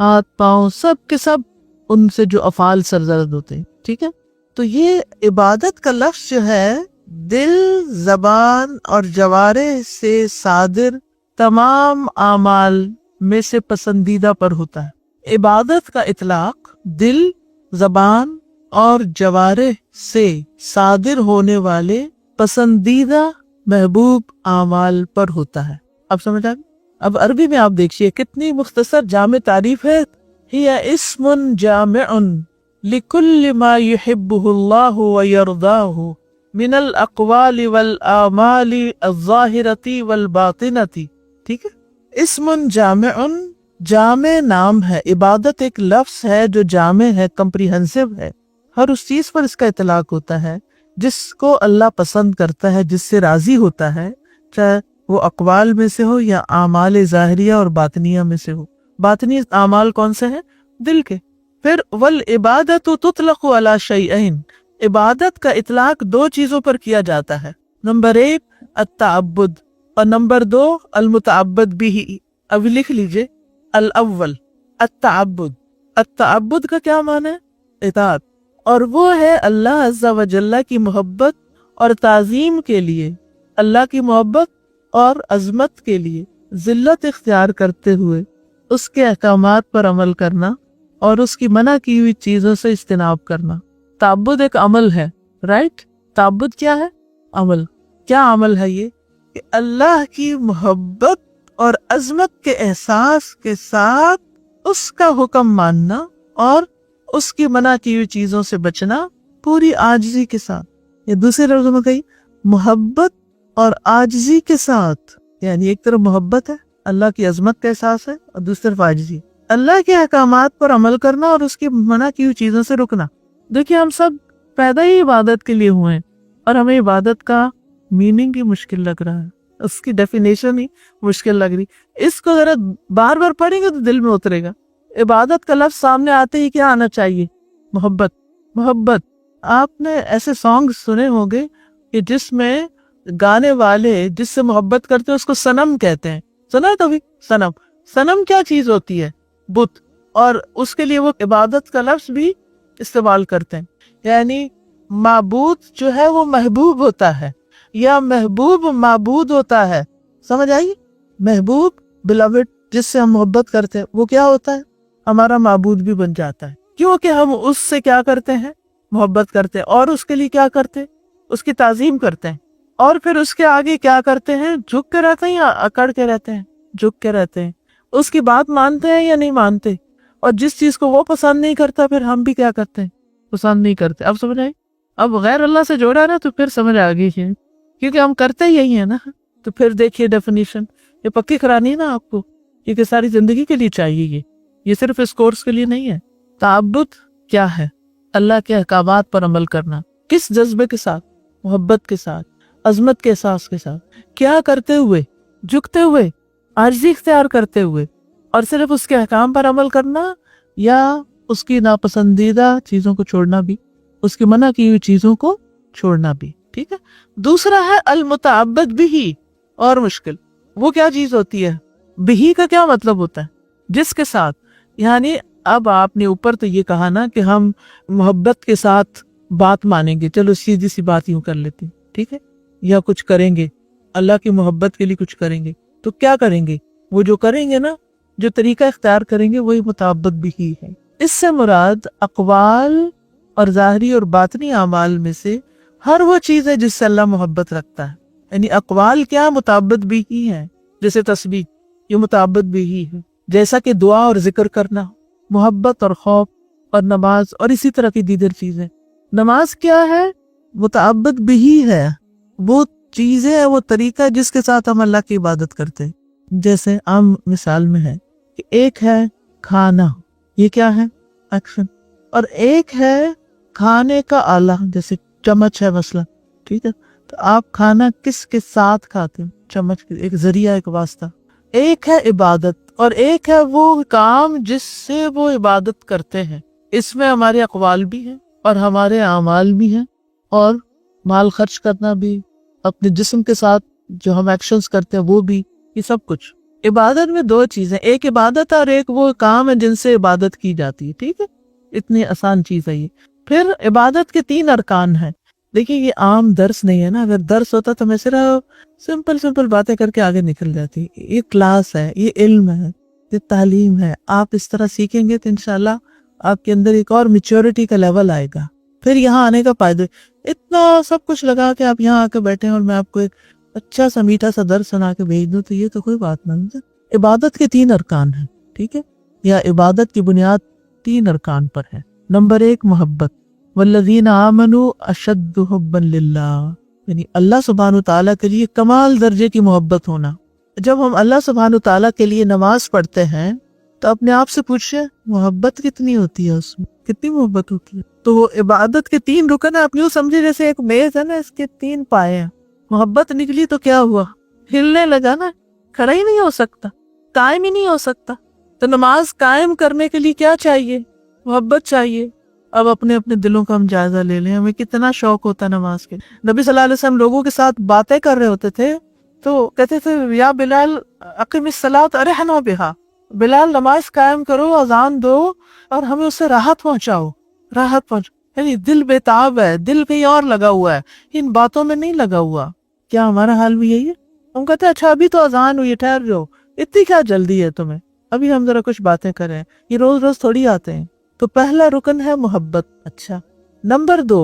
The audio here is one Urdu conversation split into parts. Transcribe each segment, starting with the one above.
ہاتھ پاؤں سب کے سب ان سے جو افعال سرزد ہوتے ہیں. ٹھیک ہے. تو یہ عبادت کا لفظ جو ہے دل، زبان اور جوارح سے صادر تمام اعمال میں سے پسندیدہ پر ہوتا ہے. عبادت کا اطلاق دل، زبان اور جوارح سے صادر ہونے والے پسندیدہ محبوب اعمال پر ہوتا ہے. اب سمجھ آ گئی؟ اب عربی میں آپ دیکھیے کتنی مختصر جامع تعریف ہے. ہی اسم جامع لکل ما يحبه اللہ ویرضاہ من الاقوال والاعمال الظاہرۃ والباطنۃ. ٹھیک ہے. اسم جامع، جامع نام ہے. عبادت ایک لفظ ہے جو جامع ہے، کمپریہنسو ہے. ہر اس چیز پر اس کا اطلاق ہوتا ہے جس کو اللہ پسند کرتا ہے، جس سے راضی ہوتا ہے، چاہے وہ اقوال میں سے ہو یا اعمال ظاہریہ اور باطنیہ میں سے ہو. باطنی اعمال کون سے ہیں؟ دل کے. پھر والعبادۃ تطلق علی شیئین، عبادت کا اطلاق دو چیزوں پر کیا جاتا ہے. نمبر 1 التعبد اور نمبر 2 المتعبد بھی. اب لکھ لیجئے. الاول التعبد. التعبد کا کیا معنی ہے؟ اطاعت. اور وہ ہے اللہ عز و جل کی محبت اور تعظیم کے لیے، اللہ کی محبت اور عظمت کے لیے ذلت اختیار کرتے ہوئے اس کے احکامات پر عمل کرنا اور اس کی منع کی ہوئی چیزوں سے اجتناب کرنا. تعبد ایک عمل ہے، رائٹ؟ تعبد کیا ہے؟ عمل. کیا عمل ہے یہ؟ کہ اللہ کی محبت اور عظمت کے احساس کے ساتھ اس کا حکم ماننا اور اس کی منع کی ہوئی چیزوں سے بچنا پوری عاجزی کے ساتھ. یہ دوسرے لفظوں میں کہی محبت اور عاجزی کے ساتھ. یعنی ایک طرف محبت ہے، اللہ کی عظمت کا احساس ہے، اور دوسری طرف عاجزی. اللہ کے احکامات پر عمل کرنا اور اس کی منع کی ہوئی چیزوں سے رکنا. دیکھیے ہم سب پیدا ہی عبادت کے لیے ہوئے ہیں اور ہمیں عبادت کا میننگ ہی مشکل لگ رہا ہے، اس کی ڈیفینیشن ہی مشکل لگ رہی. اس کو ذرا بار بار پڑھیں گے تو دل میں اترے گا. عبادت کا لفظ سامنے آتے ہی کیا آنا چاہیے؟ محبت. محبت. آپ نے ایسے سانگ سنے ہوں گے کہ جس میں گانے والے جس سے محبت کرتے ہیں اس کو صنم کہتے ہیں. سنا ہے کبھی؟ صنم. صنم کیا چیز ہوتی ہے؟ بت. اور اس کے لیے وہ عبادت کا لفظ بھی استعمال کرتے ہیں. یعنی معبود جو ہے وہ محبوب ہوتا ہے یا محبوب معبود ہوتا ہے. سمجھ آئی؟ محبوب beloved جس سے ہم محبت کرتے ہیں وہ کیا ہوتا ہے؟ ہمارا معبود بھی بن جاتا ہے، کیونکہ ہم اس سے کیا کرتے ہیں؟ محبت کرتے ہیں. اور اس کے لیے کیا کرتے ہیں؟ اس کی تعظیم کرتے ہیں. اور پھر اس کے آگے کیا کرتے ہیں؟ جھک کے رہتے ہیں یا اکڑ کے رہتے ہیں؟ جھک کے رہتے ہیں. اس کی بات مانتے ہیں یا نہیں مانتے؟ اور جس چیز کو وہ پسند نہیں کرتا پھر ہم بھی کیا کرتے ہیں؟ پسند نہیں کرتے. اب سمجھ آئی؟ اب غیر اللہ سے جوڑا نا تو پھر سمجھ آ گئی ہے، کیونکہ ہم کرتے یہی ہیں نا. تو پھر دیکھیے ڈیفینیشن یہ پکی کرانی ہے نا آپ کو، کیونکہ ساری زندگی کے لیے چاہیے. یہ صرف اس کورس کے لیے نہیں ہے. تعبد کیا ہے؟ اللہ کے احکامات پر عمل کرنا. کس جذبے کے ساتھ؟ محبت کے ساتھ، عظمت کے احساس کے ساتھ. کیا کرتے ہوئے؟ جھکتے ہوئے، عاجزی اختیار کرتے ہوئے. اور صرف اس کے احکام پر عمل کرنا یا اس کی ناپسندیدہ چیزوں کو چھوڑنا بھی، اس کی منع کی ہوئی چیزوں کو چھوڑنا بھی. ٹھیک ہے. دوسرا ہے المتعبد بھی. اور مشکل. وہ کیا چیز ہوتی ہے؟ بھی کا کیا مطلب ہوتا ہے؟ جس کے ساتھ. یعنی اب آپ نے اوپر تو یہ کہا نا کہ ہم محبت کے ساتھ بات مانیں گے، چلو سیدھی سی بات یوں کر لیتے ہیں، ٹھیک ہے، یا کچھ کریں گے اللہ کی محبت کے لیے کچھ کریں گے. تو کیا کریں گے؟ وہ جو کریں گے نا، جو طریقہ اختیار کریں گے وہی متعبد بھی ہے. اس سے مراد اقوال اور ظاہری اور باطنی اعمال میں سے ہر وہ چیز ہے جس سے اللہ محبت رکھتا ہے. یعنی اقوال کیا؟ متعبد بھی ہی ہے. جیسے تسبیح، یہ متعبد بھی ہی ہے. جیسا کہ دعا اور ذکر کرنا، محبت اور خوف اور نماز اور اسی طرح کی دیگر چیزیں. نماز کیا ہے؟ متعبد بھی ہی ہے. وہ چیزیں ہے، وہ طریقہ ہے جس کے ساتھ ہم اللہ کی عبادت کرتے ہیں. جیسے عام مثال میں ہے کہ ایک ہے کھانا، یہ کیا ہے؟ ایکشن. اور ایک ہے کھانے کا آلہ، جیسے چمچ ہے مثلا. ٹھیک ہے. تو آپ کھانا کس کے ساتھ کھاتے ہیں؟ چمچ، ایک ذریعہ، ایک واسطہ. ایک ہے عبادت اور ایک ہے وہ کام جس سے وہ عبادت کرتے ہیں. اس میں ہمارے اقوال بھی ہیں اور ہمارے اعمال بھی ہیں، اور مال خرچ کرنا بھی، اپنے جسم کے ساتھ جو ہم ایکشنز کرتے ہیں وہ بھی، یہ سب کچھ. عبادت میں دو چیزیں، ایک عبادت اور ایک وہ کام ہے جن سے عبادت کی جاتی ہے، ٹھیک ہے، اتنی آسان چیز ہے یہ۔ پھر عبادت کے 3 ارکان ہیں۔ دیکھیے یہ عام درس نہیں ہے نا، اگر درس ہوتا تو میں صرف سمپل باتیں کر کے آگے نکل جاتی۔ یہ کلاس ہے، یہ علم ہے، یہ تعلیم ہے، آپ اس طرح سیکھیں گے تو انشاءاللہ آپ کے اندر ایک اور میچورٹی کا لیول آئے گا، پھر یہاں آنے کا فائدہ۔ اتنا سب کچھ لگا کے آپ یہاں آ کے بیٹھیں اور میں آپ کو ایک اچھا سا میٹھا سا درس سنا کے بھیج دوں تو یہ تو کوئی بات نہیں ہے۔ عبادت کے 3 ارکان ہیں، ٹھیک ہے، یا عبادت کی بنیاد 3 ارکان پر ہے۔ نمبر 1 محبت، والذین آمنوا اشد حبا للہ، یعنی اللہ سبحانہ تعالیٰ کے لیے کمال درجے کی محبت ہونا۔ جب ہم اللہ سبحانہ تعالیٰ کے لیے نماز پڑھتے ہیں تو اپنے آپ سے پوچھیں محبت کتنی ہوتی ہے، اس میں کتنی محبت ہوتی ہے۔ تو وہ عبادت کے 3 رکن ہیں، آپ یوں سمجھے جیسے ایک میز ہے نا، اس کے 3 پائے ہیں۔ محبت نکلی تو کیا ہوا، ہلنے لگا نا، کھڑا ہی نہیں ہو سکتا، قائم ہی نہیں ہو سکتا۔ تو نماز قائم کرنے کے لیے کیا چاہیے، محبت چاہیے۔ اب اپنے اپنے دلوں کا ہم جائزہ لے لیں، ہمیں کتنا شوق ہوتا ہے نماز کے۔ نبی صلی اللہ علیہ وسلم لوگوں کے ساتھ باتیں کر رہے ہوتے تھے تو کہتے تھے یا بلال اقم الصلاۃ ارحنا بہا، بلال نماز قائم کرو، اذان دو اور ہمیں اس سے راحت پہنچاؤ، راحت پہنچاؤ۔ یعنی دل بےتاب ہے، دل کہیں اور لگا ہوا ہے، ان باتوں میں نہیں لگا ہوا۔ کیا ہمارا حال بھی یہی ہے؟ ہم کہتے ہیں اچھا ابھی تو اذان ہوئی، ٹھہر جاؤ، اتنی کیا جلدی ہے تمہیں، ابھی ہم ذرا کچھ باتیں کریں۔ یہ روز روز تھوڑی آتے ہیں۔ تو پہلا رکن ہے محبت۔ اچھا، نمبر 2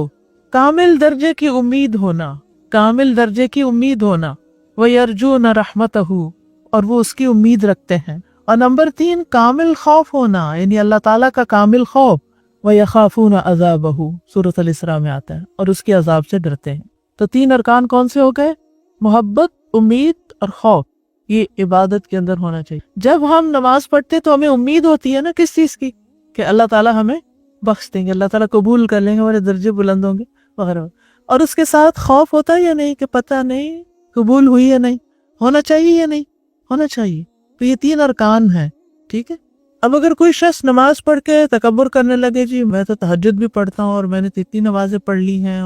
کامل درجے کی امید ہونا، کامل درجے کی امید ہونا، وَيَرْجُونَ رَحْمَتَهُ، اور وہ اس کی امید رکھتے ہیں۔ اور نمبر 3 کامل خوف ہونا، یعنی اللہ تعالیٰ کا کامل خوف، وَيَخَافُونَ عَذَابَهُ، سورۃ الاسراء میں آتا ہے، اور اس کے عذاب سے ڈرتے ہیں۔ تو 3 ارکان کون سے ہو گئے؟ محبت، امید اور خوف۔ یہ عبادت کے اندر ہونا چاہیے۔ جب ہم نماز پڑھتے تو ہمیں امید ہوتی ہے نا کس چیز کی، کہ اللہ تعالیٰ ہمیں بخش دیں گے، اللہ تعالیٰ قبول کر لیں گے، ہمارے درجے بلند ہوں گے وغیرہ۔ اور اس کے ساتھ خوف ہوتا ہے یا نہیں، کہ پتہ نہیں قبول ہوئی یا نہیں، ہونا چاہیے یا نہیں ہونا چاہیے۔ تو یہ 3 ارکان ہیں، ٹھیک ہے۔ اب اگر کوئی شخص نماز پڑھ کے تکبر کرنے لگے، جی میں تو تہجد بھی پڑھتا ہوں اور میں نے اتنی نمازیں پڑھ لی ہیں،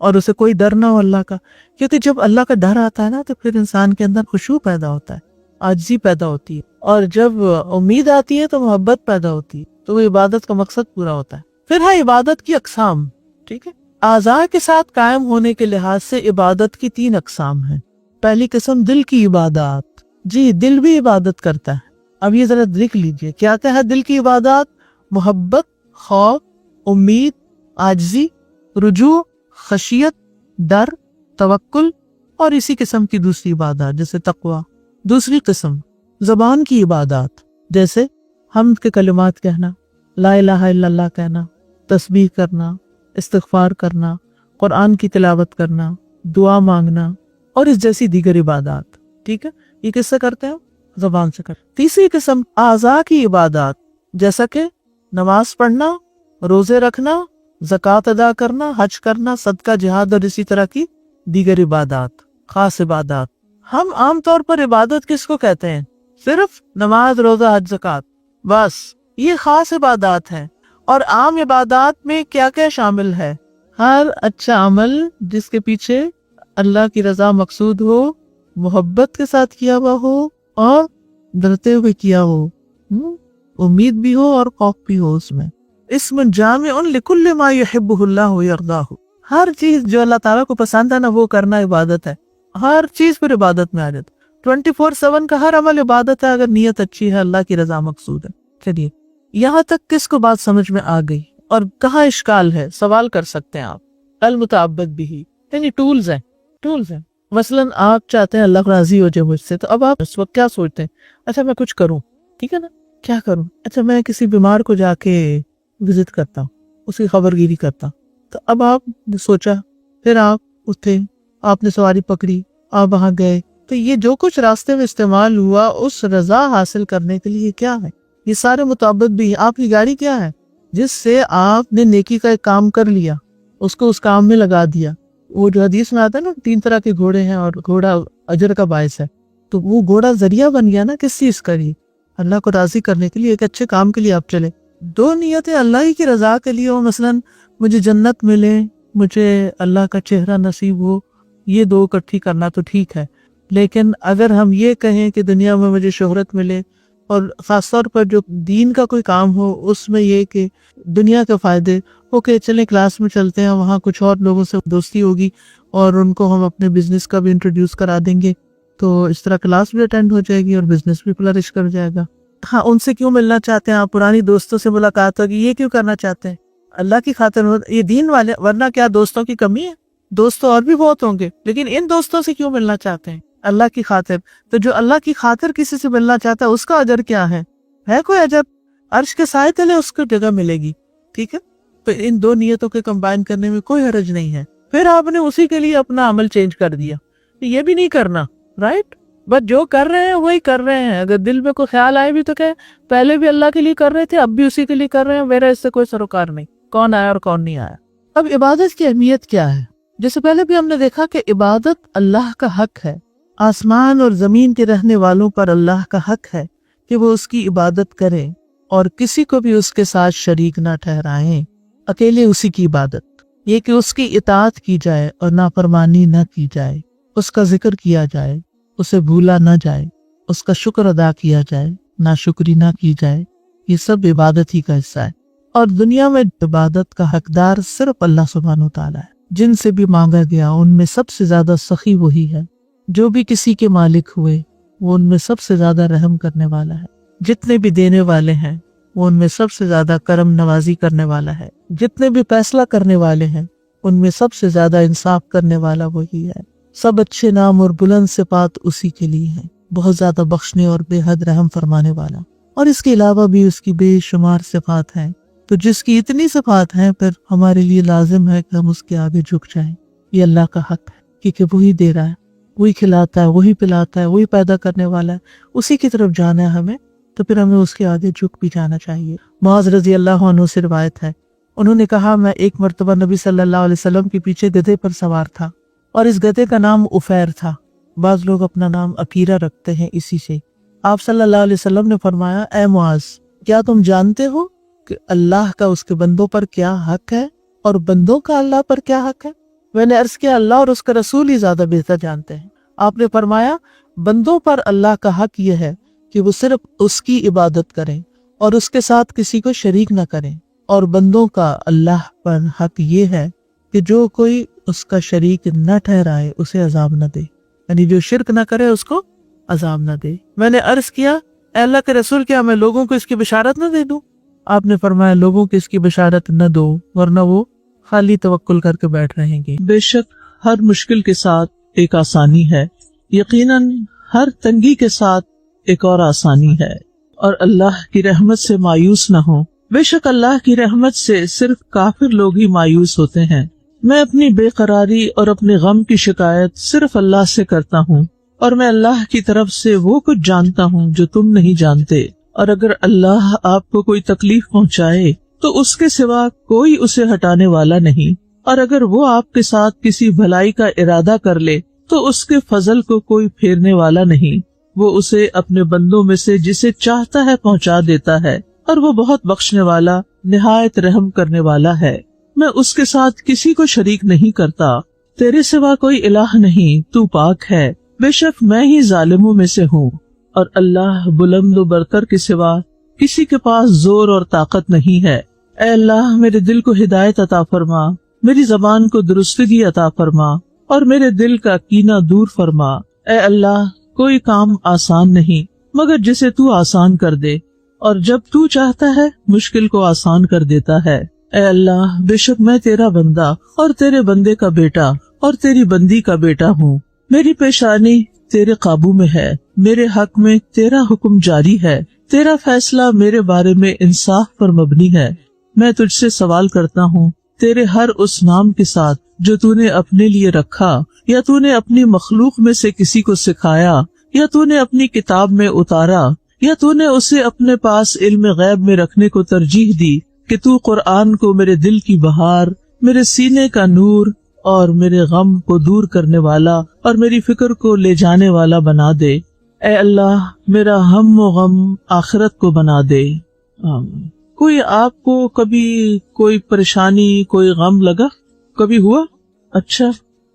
اور اسے کوئی ڈر نہ ہو اللہ کا، کیونکہ جب اللہ کا ڈر آتا ہے نا تو پھر انسان کے اندر خشوع پیدا ہوتا ہے، عاجزی پیدا ہوتی ہے، اور جب امید آتی ہے تو محبت پیدا ہوتی ہے، تو وہ عبادت کا مقصد پورا ہوتا ہے۔ پھر ہے عبادت کی اقسام، ٹھیک ہے۔ اعضاء کے ساتھ قائم ہونے کے لحاظ سے عبادت کی 3 اقسام ہیں۔ پہلی قسم دل کی عبادات، جی دل بھی عبادت کرتا ہے۔ اب یہ ذرا لکھ لیجئے کیا کیا ہے دل کی عبادات؟ محبت، خوف، امید، عاجزی، رجوع، خشیت، ڈر، توکل، اور اسی قسم کی دوسری عبادات جیسے تقوی۔ دوسری قسم زبان کی عبادات، جیسے حمد کے کلمات کہنا، لا الہ الا اللہ کہنا، تسبیح کرنا، استغفار کرنا، قرآن کی تلاوت کرنا، دعا مانگنا، اور اس جیسی دیگر عبادات، ٹھیک ہے۔ یہ کس سے کرتے ہیں؟ زبان سے کرتے ہیں۔ تیسری قسم اعضاء کی عبادات، جیسا کہ نماز پڑھنا، روزے رکھنا، زکوٰۃ ادا کرنا، حج کرنا، صدقہ، جہاد، اور اسی طرح کی دیگر عبادات، خاص عبادات۔ ہم عام طور پر عبادت کس کو کہتے ہیں؟ صرف نماز، روزہ، حج، زکوٰۃ، بس یہ خاص عبادات ہیں۔ اور عام عبادات میں کیا کیا شامل ہے؟ ہر اچھا عمل جس کے پیچھے اللہ کی رضا مقصود ہو، محبت کے ساتھ کیا ہوا ہو، اور ڈرتے ہوئے کیا ہو، امید بھی ہو اور خوف بھی ہو، اس میں اسم جامع لکل ما یحبہ اللہ ویرضاہ۔ ہر چیز جو اللہ تعالیٰ کو پسند ہے نا وہ کرنا عبادت ہے۔ ہر چیز پھر عبادت میں آ جاتا ہے۔ 24/7 کا ہر عمل عبادت ہے اگر نیت اچھی ہے، اللہ کی رضا مقصود ہے۔ چلیے یہاں تک کس کو بات سمجھ میں آ گئی؟ اور کہاں اشکال ہے سوال کر سکتے ہیں آپ۔ المتعبد بھی، یعنی ٹولز ہیں۔ مثلاً آپ چاہتے ہیں اللہ راضی ہو جائے مجھ سے، تو اب آپ اس وقت کیا سوچتے ہیں؟ اچھا میں کچھ کروں، ٹھیک ہے نا، کیا کروں؟ اچھا میں کسی بیمار کو جا کے وزٹ کرتا ہوں، اس کی خبر گیری کرتا ہوں۔ تو اب آپ نے سوچا، پھر آپ اٹھے، آپ نے سواری پکڑی، آپ وہاں گئے، تو یہ جو کچھ راستے میں استعمال ہوا اس رضا حاصل کرنے کے لیے کیا ہے؟ یہ سارے متعبد بھی ہیں۔ آپ کی گاڑی کیا ہے؟ جس سے آپ نے نیکی کا ایک کام کر لیا، اس کو اس کام میں لگا دیا۔ وہ جو حدیث میں آتا ہے نا 3 طرح کے گھوڑے ہیں اور گھوڑا اجر کا باعث ہے، تو وہ گھوڑا ذریعہ بن گیا نا کس چیز کا؟ اللہ کو راضی کرنے کے لیے، ایک اچھے کام کے لیے آپ چلے۔ 2 نیتیں اللہ ہی کی رضا کے لیے ہو، مثلاً مجھے جنت ملے، مجھے اللہ کا چہرہ نصیب ہو، یہ 2 اکٹھی کرنا تو ٹھیک ہے۔ لیکن اگر ہم یہ کہیں کہ دنیا میں مجھے شہرت ملے، اور خاص طور پر جو دین کا کوئی کام ہو اس میں یہ کہ دنیا کے فائدے، اوکے چلیں کلاس میں چلتے ہیں، وہاں کچھ اور لوگوں سے دوستی ہوگی اور ان کو ہم اپنے بزنس کا بھی انٹروڈیوس کرا دیں گے، تو اس طرح کلاس بھی اٹینڈ ہو جائے گی اور بزنس بھی فلرش کر جائے گا۔ ہاں، ان سے کیوں ملنا چاہتے ہیں آپ؟ پرانی دوستوں سے ملاقات ہوگی، یہ کیوں کرنا چاہتے ہیں؟ اللہ کی خاطر یہ دین والے، ورنہ کیا دوستوں کی کمی ہے؟ دوست تو اور بھی بہت ہوں گے، لیکن ان دوستوں سے کیوں ملنا چاہتے ہیں؟ اللہ کی خاطر۔ تو جو اللہ کی خاطر کسی سے ملنا چاہتا ہے اس کا اجر کیا ہے کوئی اجر؟ عرش کے سائے تلے اس کو جگہ ملے گی، ٹھیک ہے؟ تو ان دو نیتوں کے کمبائن کرنے میں کوئی حرج نہیں ہے۔ پھر آپ نے اسی کے لیے اپنا عمل چینج کر دیا، یہ بھی نہیں کرنا، رائٹ؟ بس جو کر رہے ہیں وہی کر رہے ہیں۔ اگر دل میں کوئی خیال آئے بھی تو کہ پہلے بھی اللہ کے لیے کر رہے تھے، اب بھی اسی کے لیے کر رہے ہیں، میرا اس سے کوئی سروکار نہیں، کون آیا اور کون نہیں آیا۔ اب عبادت کی اہمیت کیا ہے؟ جیسے پہلے بھی ہم نے دیکھا کہ عبادت اللہ کا حق ہے، آسمان اور زمین کے رہنے والوں پر اللہ کا حق ہے کہ وہ اس کی عبادت کریں اور کسی کو بھی اس کے ساتھ شریک نہ ٹھہرائیں، اکیلے اسی کی عبادت، یہ کہ اس کی اطاعت کی جائے اور نافرمانی نہ کی جائے، اس کا ذکر کیا جائے، اسے بھولا نہ جائے، اس کا شکر ادا کیا جائے، ناشکری نہ کی جائے، یہ سب عبادت ہی کا حصہ ہے۔ اور دنیا میں عبادت کا حقدار صرف اللہ سبحانہ وتعالی ہے۔ جن سے بھی مانگا گیا ان میں سب سے زیادہ سخی وہی ہے، جو بھی کسی کے مالک ہوئے وہ ان میں سب سے زیادہ رحم کرنے والا ہے، جتنے بھی دینے والے ہیں وہ ان میں سب سے زیادہ کرم نوازی کرنے والا ہے، جتنے بھی فیصلہ کرنے والے ہیں ان میں سب سے زیادہ انصاف کرنے والا وہی ہے۔ سب اچھے نام اور بلند صفات اسی کے لیے ہیں، بہت زیادہ بخشنے اور بے حد رحم فرمانے والا۔ اور اس کے علاوہ بھی اس کی بے شمار صفات ہیں، تو جس کی اتنی صفات ہیں پھر ہمارے لیے لازم ہے کہ ہم اس کے آگے جھک جائیں۔ یہ اللہ کا حق ہے، کیونکہ وہی دے رہا ہے، وہی کھلاتا ہے، وہی پلاتا ہے، وہی پیدا کرنے والا ہے، اسی کی طرف جانا ہے ہمیں، تو پھر ہمیں اس کے آگے جھک بھی جانا چاہیے۔ معاذ رضی اللہ عنہ سے روایت ہے، انہوں نے کہا میں ایک مرتبہ نبی صلی اللہ علیہ وسلم کے پیچھے گدھے پر سوار تھا، اور اس گدھے کا نام عفیر تھا، بعض لوگ اپنا نام عقیرہ رکھتے ہیں اسی سے۔ آپ صلی اللہ علیہ وسلم نے فرمایا، اے معاذ، کیا تم جانتے ہو کہ اللہ کا اس کے بندوں پر کیا حق ہے اور بندوں کا اللہ پر کیا حق ہے؟ میں نے عرض کیا، اللہ اور اس کا رسول ہی زیادہ بہتر جانتے ہیں۔ آپ نے فرمایا، بندوں پر اللہ کا حق یہ ہے کہ وہ صرف اس کی عبادت کریں اور اس کے ساتھ کسی کو شریک نہ کریں، اور بندوں کا اللہ پر حق یہ ہے کہ جو کوئی اس کا شریک نہ ٹھہرائے اسے عذاب نہ دے، یعنی جو شرک نہ کرے اس کو عذاب نہ دے۔ میں نے عرض کیا، اے اللہ کے رسول، کیا میں لوگوں کو اس کی بشارت نہ دے دوں؟ آپ نے فرمایا، لوگوں کو اس کی بشارت نہ دو ورنہ وہ خالی توکل کر کے بیٹھ رہیں گے۔ بے شک ہر مشکل کے ساتھ ایک آسانی ہے، یقیناً ہر تنگی کے ساتھ ایک اور آسانی ہے، اور اللہ کی رحمت سے مایوس نہ ہو۔ بے شک اللہ کی رحمت سے صرف کافر لوگ ہی مایوس ہوتے ہیں۔ میں اپنی بے قراری اور اپنے غم کی شکایت صرف اللہ سے کرتا ہوں، اور میں اللہ کی طرف سے وہ کچھ جانتا ہوں جو تم نہیں جانتے، اور اگر اللہ آپ کو کوئی تکلیف پہنچائے تو اس کے سوا کوئی اسے ہٹانے والا نہیں، اور اگر وہ آپ کے ساتھ کسی بھلائی کا ارادہ کر لے تو اس کے فضل کو کوئی پھیرنے والا نہیں، وہ اسے اپنے بندوں میں سے جسے چاہتا ہے پہنچا دیتا ہے، اور وہ بہت بخشنے والا نہایت رحم کرنے والا ہے۔ میں اس کے ساتھ کسی کو شریک نہیں کرتا، تیرے سوا کوئی الہ نہیں، تو پاک ہے، بے شک میں ہی ظالموں میں سے ہوں، اور اللہ بلند و برتر کے سوا کسی کے پاس زور اور طاقت نہیں ہے۔ اے اللہ، میرے دل کو ہدایت عطا فرما، میری زبان کو درستگی عطا فرما، اور میرے دل کا کینہ دور فرما۔ اے اللہ، کوئی کام آسان نہیں مگر جسے تو آسان کر دے، اور جب تو چاہتا ہے مشکل کو آسان کر دیتا ہے۔ اے اللہ، بے شک میں تیرا بندہ اور تیرے بندے کا بیٹا اور تیری بندی کا بیٹا ہوں، میری پیشانی تیرے قابو میں ہے، میرے حق میں تیرا حکم جاری ہے، تیرا فیصلہ میرے بارے میں انصاف پر مبنی ہے۔ میں تجھ سے سوال کرتا ہوں تیرے ہر اس نام کے ساتھ جو تو نے اپنے لیے رکھا، یا تو نے اپنی مخلوق میں سے کسی کو سکھایا، یا تو نے اپنی کتاب میں اتارا، یا تو نے اسے اپنے پاس علم غیب میں رکھنے کو ترجیح دی کہ تو قرآن کو میرے دل کی بہار، میرے سینے کا نور اور میرے غم کو دور کرنے والا اور میری فکر کو لے جانے والا بنا دے۔ اے اللہ، میرا ہم و غم آخرت کو بنا دے۔ آمین۔ کوئی آپ کو کبھی کوئی پریشانی، کوئی غم لگا؟ کبھی ہوا؟ اچھا،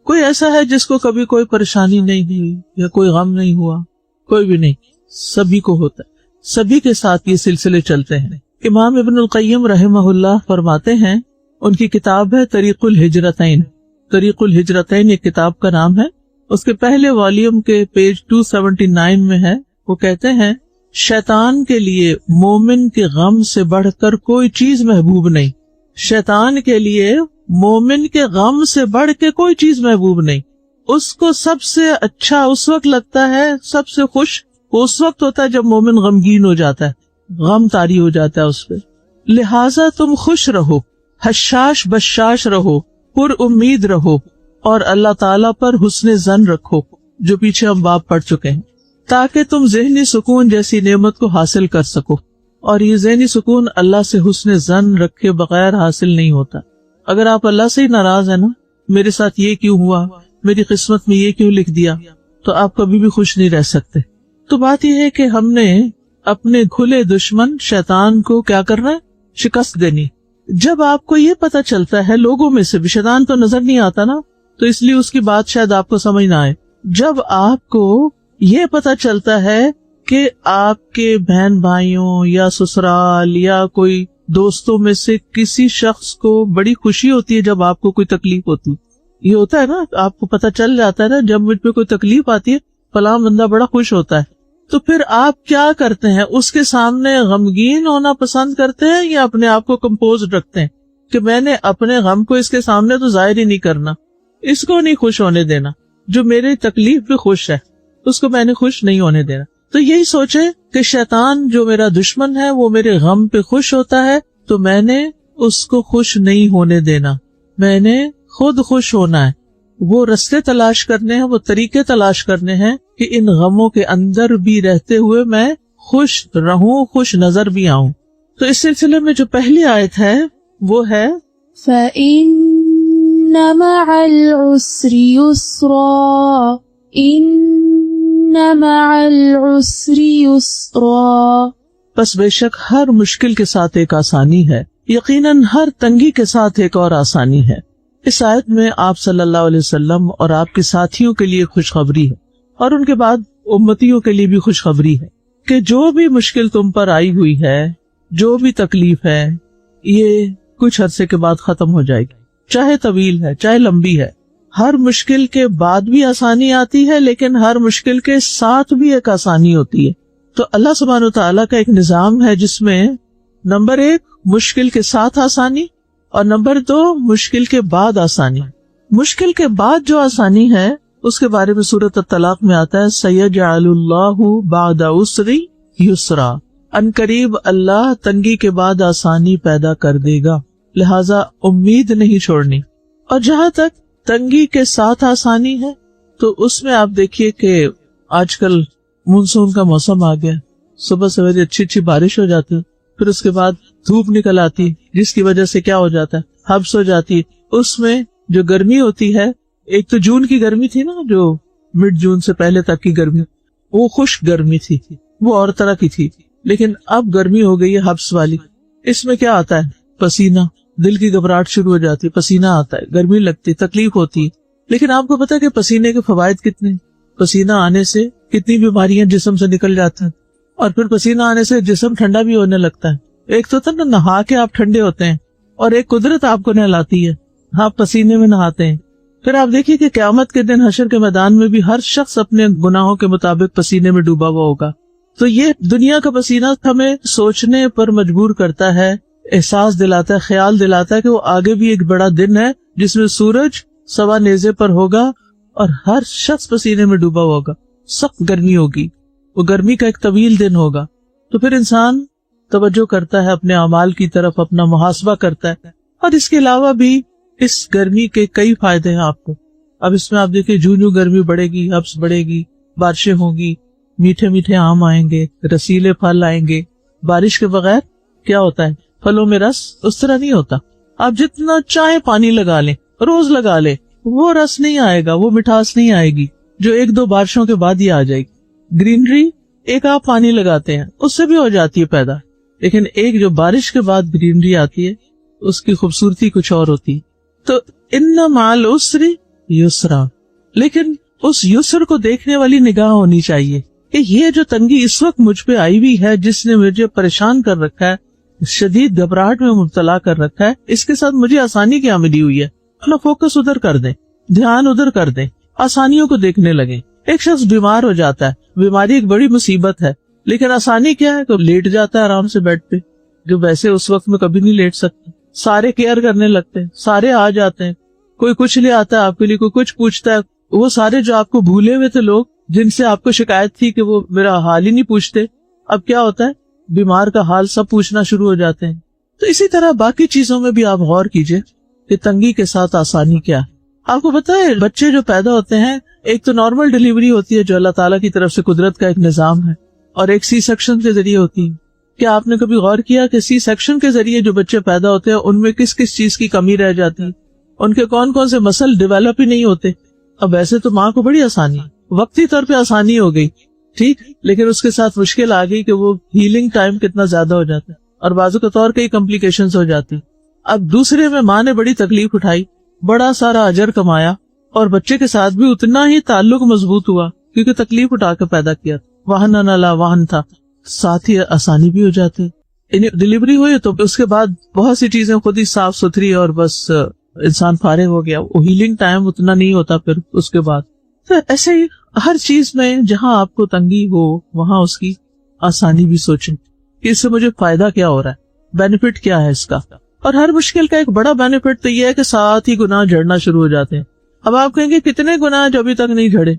کوئی ایسا ہے جس کو کبھی کوئی پریشانی نہیں ہوئی یا کوئی غم نہیں ہوا؟ کوئی بھی نہیں، سبھی کو ہوتا ہے، سبھی کے ساتھ یہ سلسلے چلتے ہیں۔ امام ابن القیم رحمہ اللہ فرماتے ہیں، ان کی کتاب ہے طریق الہجرتین، طریق الہجرتین ایک کتاب کا نام ہے، اس کے پہلے والیوم کے پیج 279 میں ہے، وہ کہتے ہیں شیطان کے لیے مومن کے غم سے بڑھ کر کوئی چیز محبوب نہیں، شیطان کے لیے مومن کے غم سے بڑھ کے کوئی چیز محبوب نہیں، اس کو سب سے اچھا اس وقت لگتا ہے، سب سے خوش اس وقت ہوتا ہے جب مومن غمگین ہو جاتا ہے، غم طاری ہو جاتا ہے اس پہ۔ لہٰذا تم خوش رہو، حشاش بشاش رہو، پر امید رہو، اور اللہ تعالیٰ پر حسن ظن رکھو، جو پیچھے ہم باب پڑھ چکے ہیں، تاکہ تم ذہنی سکون جیسی نعمت کو حاصل کر سکو، اور یہ ذہنی سکون اللہ سے حسن ظن رکھے بغیر حاصل نہیں ہوتا۔ اگر آپ اللہ سے ہی ناراض ہیں نا، میرے ساتھ یہ کیوں ہوا، میری قسمت میں یہ کیوں لکھ دیا، تو آپ کبھی بھی خوش نہیں رہ سکتے۔ تو بات یہ ہے کہ ہم نے اپنے کھلے دشمن شیطان کو کیا کرنا ہے، شکست دینی۔ جب آپ کو یہ پتا چلتا ہے، لوگوں میں سے بھی شیطان تو نظر نہیں آتا نا، تو اس لیے اس کی بات شاید آپ کو سمجھ نہ آئے۔ جب آپ کو یہ پتا چلتا ہے کہ آپ کے بہن بھائیوں یا سسرال یا کوئی دوستوں میں سے کسی شخص کو بڑی خوشی ہوتی ہے جب آپ کو کوئی تکلیف ہوتی، یہ ہوتا ہے نا، آپ کو پتا چل جاتا ہے نا، جب مجھ پہ کوئی تکلیف آتی ہے فلاں بندہ بڑا خوش ہوتا ہے، تو پھر آپ کیا کرتے ہیں، اس کے سامنے غمگین ہونا پسند کرتے ہیں یا اپنے آپ کو کمپوز رکھتے ہیں کہ میں نے اپنے غم کو اس کے سامنے تو ظاہر ہی نہیں کرنا، اس کو نہیں خوش ہونے دینا، جو میری تکلیف پہ خوش ہے اس کو میں نے خوش نہیں ہونے دینا۔ تو یہی سوچے کہ شیطان جو میرا دشمن ہے وہ میرے غم پہ خوش ہوتا ہے، تو میں نے اس کو خوش نہیں ہونے دینا، میں نے خود خوش ہونا ہے۔ وہ رستے تلاش کرنے ہیں، وہ طریقے تلاش کرنے ہیں کہ ان غموں کے اندر بھی رہتے ہوئے میں خوش رہوں، خوش نظر بھی آؤں۔ تو اس سلسلے میں جو پہلی آیت ہے وہ ہے فَإِنَّ مَعَ الْعُسْرِ يُسْرًا إِنَّ مَعَ الْعُسْرِ يُسْرًا، پس بے شک ہر مشکل کے ساتھ ایک آسانی ہے، یقیناً ہر تنگی کے ساتھ ایک اور آسانی ہے۔ اس آیت میں آپ صلی اللہ علیہ وسلم اور آپ کے ساتھیوں کے لیے خوشخبری ہے، اور ان کے بعد امتیوں کے لیے بھی خوشخبری ہے کہ جو بھی مشکل تم پر آئی ہوئی ہے، جو بھی تکلیف ہے، یہ کچھ عرصے کے بعد ختم ہو جائے گی، چاہے طویل ہے چاہے لمبی ہے۔ ہر مشکل کے بعد بھی آسانی آتی ہے، لیکن ہر مشکل کے ساتھ بھی ایک آسانی ہوتی ہے۔ تو اللہ سبحانہ و تعالیٰ کا ایک نظام ہے جس میں نمبر 1 مشکل کے ساتھ آسانی، اور نمبر 2 مشکل کے بعد آسانی۔ مشکل کے بعد جو آسانی ہے اس کے بارے میں سورۃ الطلاق میں آتا ہے سَيَجْعَلُ اللَّهُ بَعْدَ عُسْرٍ يُسْرًا، عنقریب اللہ تنگی کے بعد آسانی پیدا کر دے گا، لہٰذا امید نہیں چھوڑنی۔ اور جہاں تک تنگی کے ساتھ آسانی ہے تو اس میں آپ دیکھیے کہ آج کل مونسون کا موسم آ گیا، صبح سویرے اچھی اچھی بارش ہو جاتی ہے، پھر اس کے بعد دھوپ نکل آتی، جس کی وجہ سے کیا ہو جاتا ہے، حبس ہو جاتی۔ اس میں جو گرمی ہوتی ہے، ایک تو جون کی گرمی تھی نا، جو مڈ جون سے پہلے تک کی گرمی، وہ خشک گرمی تھی، وہ اور طرح کی تھی، لیکن اب گرمی ہو گئی ہے حبس والی۔ اس میں کیا آتا ہے، پسینہ، دل کی گھبراہٹ شروع ہو جاتی، پسینہ آتا ہے، گرمی لگتی، تکلیف ہوتی ہے۔ لیکن آپ کو پتا ہے کہ پسینے کے فوائد کتنے، پسینہ آنے سے کتنی بیماریاں جسم سے نکل جاتی ہیں، اور پھر پسینہ آنے سے جسم ٹھنڈا بھی ہونے لگتا ہے۔ ایک تو نا نہا کے آپ ٹھنڈے ہوتے ہیں، اور ایک قدرت آپ کو نہلاتی ہے، آپ پسینے میں نہاتے ہیں۔ پھر آپ دیکھیے کہ قیامت کے دن حشر کے میدان میں بھی ہر شخص اپنے گناہوں کے مطابق پسینے میں ڈوبا ہوا ہوگا۔ تو یہ دنیا کا پسینہ ہمیں سوچنے پر مجبور کرتا ہے، احساس دلاتا ہے، خیال دلاتا ہے کہ وہ آگے بھی ایک بڑا دن ہے جس میں سورج سوا نیزے پر ہوگا اور ہر شخص پسینے میں ڈوبا ہوگا، سخت گرمی ہوگی، وہ گرمی کا ایک طویل دن ہوگا۔ تو پھر انسان توجہ کرتا ہے اپنے اعمال کی طرف، اپنا محاسبہ کرتا ہے۔ اور اس کے علاوہ بھی اس گرمی کے کئی فائدے ہیں آپ کو۔ اب اس میں آپ دیکھیں جو گرمی بڑھے گی، حبس بڑھے گی، بارشیں ہوں گی، میٹھے میٹھے آم آئیں گے، رسیلے پھل آئیں گے۔ بارش کے بغیر کیا ہوتا ہے، پھلوں میں رس اس طرح نہیں ہوتا۔ آپ جتنا چاہے پانی لگا لیں، روز لگا لیں، وہ رس نہیں آئے گا، وہ مٹھاس نہیں آئے گی جو 1-2 بارشوں کے بعد ہی آ جائے گی۔ گرینری ایک آپ پانی لگاتے ہیں اس سے بھی ہو جاتی ہے پیدا، لیکن ایک جو بارش کے بعد گرینری آتی ہے اس کی خوبصورتی کچھ اور ہوتی ہے۔ تو ان مع العسر یسرا. لیکن اس یسر کو دیکھنے والی نگاہ ہونی چاہیے کہ یہ جو تنگی اس وقت مجھ پہ آئی ہوئی ہے، جس نے مجھے پریشان کر رکھا ہے، شدید گھبراہٹ میں مبتلا کر رکھا ہے، اس کے ساتھ مجھے آسانی کیا ملی ہوئی ہے. اپنا فوکس ادھر کر دیں، دھیان ادھر کر دیں، آسانیوں کو دیکھنے لگیں. ایک شخص بیمار ہو جاتا ہے، بیماری ایک بڑی مصیبت ہے، لیکن آسانی کیا ہے کہ لیٹ جاتا ہے آرام سے بیڈ پہ، جو ویسے اس وقت میں کبھی نہیں لیٹ سکتا. سارے کیئر کرنے لگتے ہیں، سارے آ جاتے ہیں، کوئی کچھ لے آتا ہے آپ کے لیے، کوئی کچھ پوچھتا ہے. وہ سارے جو آپ کو بھولے ہوئے تھے لوگ، جن سے آپ کو شکایت تھی کہ وہ میرا حال ہی نہیں پوچھتے، اب کیا ہوتا ہے، بیمار کا حال سب پوچھنا شروع ہو جاتے ہیں. تو اسی طرح باقی چیزوں میں بھی آپ غور کیجئے کہ تنگی کے ساتھ آسانی کیا ہے. آپ کو پتا ہے بچے جو پیدا ہوتے ہیں، ایک تو نارمل ڈیلیوری ہوتی ہے جو اللہ تعالیٰ کی طرف سے قدرت کا ایک نظام ہے، اور ایک سی سیکشن کے ذریعے ہوتی ہے. کیا آپ نے کبھی غور کیا کہ سی سیکشن کے ذریعے جو بچے پیدا ہوتے ہیں ان میں کس کس چیز کی کمی رہ جاتی ہے، ان کے کون کون سے مسل ڈیولپ ہی نہیں ہوتے. اب ایسے تو ماں کو بڑی آسانی، وقتی طور پہ آسانی ہو گئی، ٹھیک، لیکن اس کے ساتھ مشکل آ گئی کہ وہ ہیلنگ ٹائم کتنا زیادہ ہو جاتا ہے، اور بازو کے طور کئی کمپلیکیشنز ہو جاتی. اب دوسرے میں ماں نے بڑی تکلیف اٹھائی، بڑا سارا اجر کمایا، اور بچے کے ساتھ بھی اتنا ہی تعلق مضبوط ہوا کیونکہ تکلیف اٹھا کے پیدا کیا. وہن نہ وہن تھا، ساتھ ہی آسانی بھی ہو جاتی. ڈلیوری ہوئی تو اس کے بعد بہت سی چیزیں خود ہی صاف ستھری، اور بس انسان فارغ ہو گیا. وہ ہیلنگ ٹائم اتنا نہیں ہوتا پھر اس کے بعد. تو ایسے ہی ہر چیز میں جہاں آپ کو تنگی ہو وہاں اس کی آسانی بھی سوچیں کہ اس سے مجھے فائدہ کیا ہو رہا ہے، بینیفٹ کیا ہے اس کا. اور ہر مشکل کا ایک بڑا بینیفٹ تو یہ ہے کہ ساتھ ہی گناہ جھڑنا شروع ہو جاتے ہیں. اب آپ کہیں گے کتنے گناہ جو ابھی تک نہیں جھڑے؟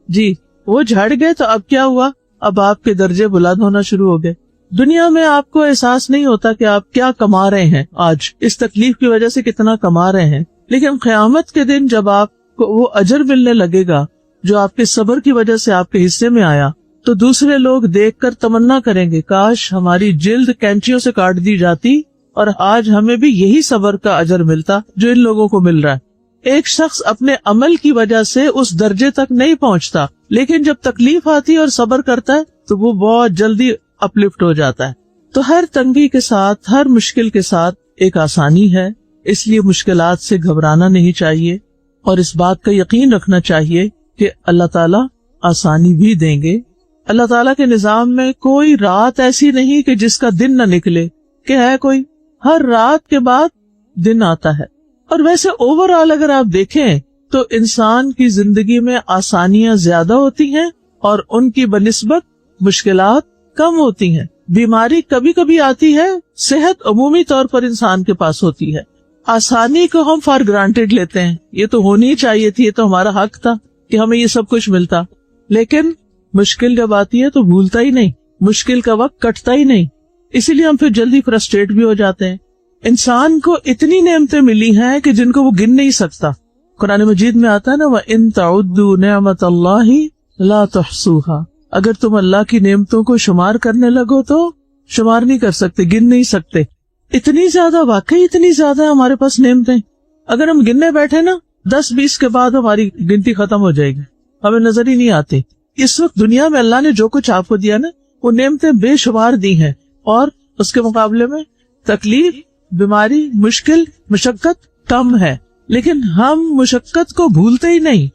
جی، وہ جھڑ گئے تو اب کیا ہوا، اب آپ کے درجے بلند ہونا شروع ہو گئے. دنیا میں آپ کو احساس نہیں ہوتا کہ آپ کیا کما رہے ہیں، آج اس تکلیف کی وجہ سے کتنا کما رہے ہیں، لیکن قیامت کے دن جب آپ کو وہ اجر ملنے لگے گا جو آپ کے صبر کی وجہ سے آپ کے حصے میں آیا، تو دوسرے لوگ دیکھ کر تمنا کریں گے کاش ہماری جلد کینچیوں سے کاٹ دی جاتی اور آج ہمیں بھی یہی صبر کا اجر ملتا جو ان لوگوں کو مل رہا ہے. ایک شخص اپنے عمل کی وجہ سے اس درجے تک نہیں پہنچتا، لیکن جب تکلیف آتی ہے اور صبر کرتا ہے تو وہ بہت جلدی اپلفٹ ہو جاتا ہے. تو ہر تنگی کے ساتھ، ہر مشکل کے ساتھ ایک آسانی ہے، اس لیے مشکلات سے گھبرانا نہیں چاہیے، اور اس بات کا یقین رکھنا چاہیے کہ اللہ تعالیٰ آسانی بھی دیں گے. اللہ تعالیٰ کے نظام میں کوئی رات ایسی نہیں کہ جس کا دن نہ نکلے، کہ ہے کوئی، ہر رات کے بعد دن آتا ہے. اور ویسے اوور آل اگر آپ دیکھیں تو انسان کی زندگی میں آسانیاں زیادہ ہوتی ہیں اور ان کی بنسبت مشکلات کم ہوتی ہیں. بیماری کبھی کبھی آتی ہے، صحت عمومی طور پر انسان کے پاس ہوتی ہے. آسانی کو ہم فار گرانٹیڈ لیتے ہیں، یہ تو ہونی ہی چاہیے تھی، یہ تو ہمارا حق تھا کہ ہمیں یہ سب کچھ ملتا. لیکن مشکل جب آتی ہے تو بھولتا ہی نہیں، مشکل کا وقت کٹتا ہی نہیں، اسی لیے ہم پھر جلدی فرسٹریٹ بھی ہو جاتے ہیں. انسان کو اتنی نعمتیں ملی ہیں کہ جن کو وہ گن نہیں سکتا. قرآن مجید میں آتا ہے نا، وَإِن تَعُدُّوا نِعْمَةَ اللَّهِ لَا تُحْصُوهَا، اگر تم اللہ کی نعمتوں کو شمار کرنے لگو تو شمار نہیں کر سکتے، گن نہیں سکتے. اتنی زیادہ، واقعی اتنی زیادہ ہمارے پاس نعمتیں، اگر ہم گننے بیٹھے نا 10-20 کے بعد ہماری گنتی ختم ہو جائے گی، ہمیں نظر ہی نہیں آتے. اس وقت دنیا میں اللہ نے جو کچھ آپ کو دیا نا، وہ نعمتیں بے شمار دی ہیں، اور اس کے مقابلے میں تکلیف، بیماری، مشکل، مشقت کم ہے. لیکن ہم مشقت کو بھولتے ہی نہیں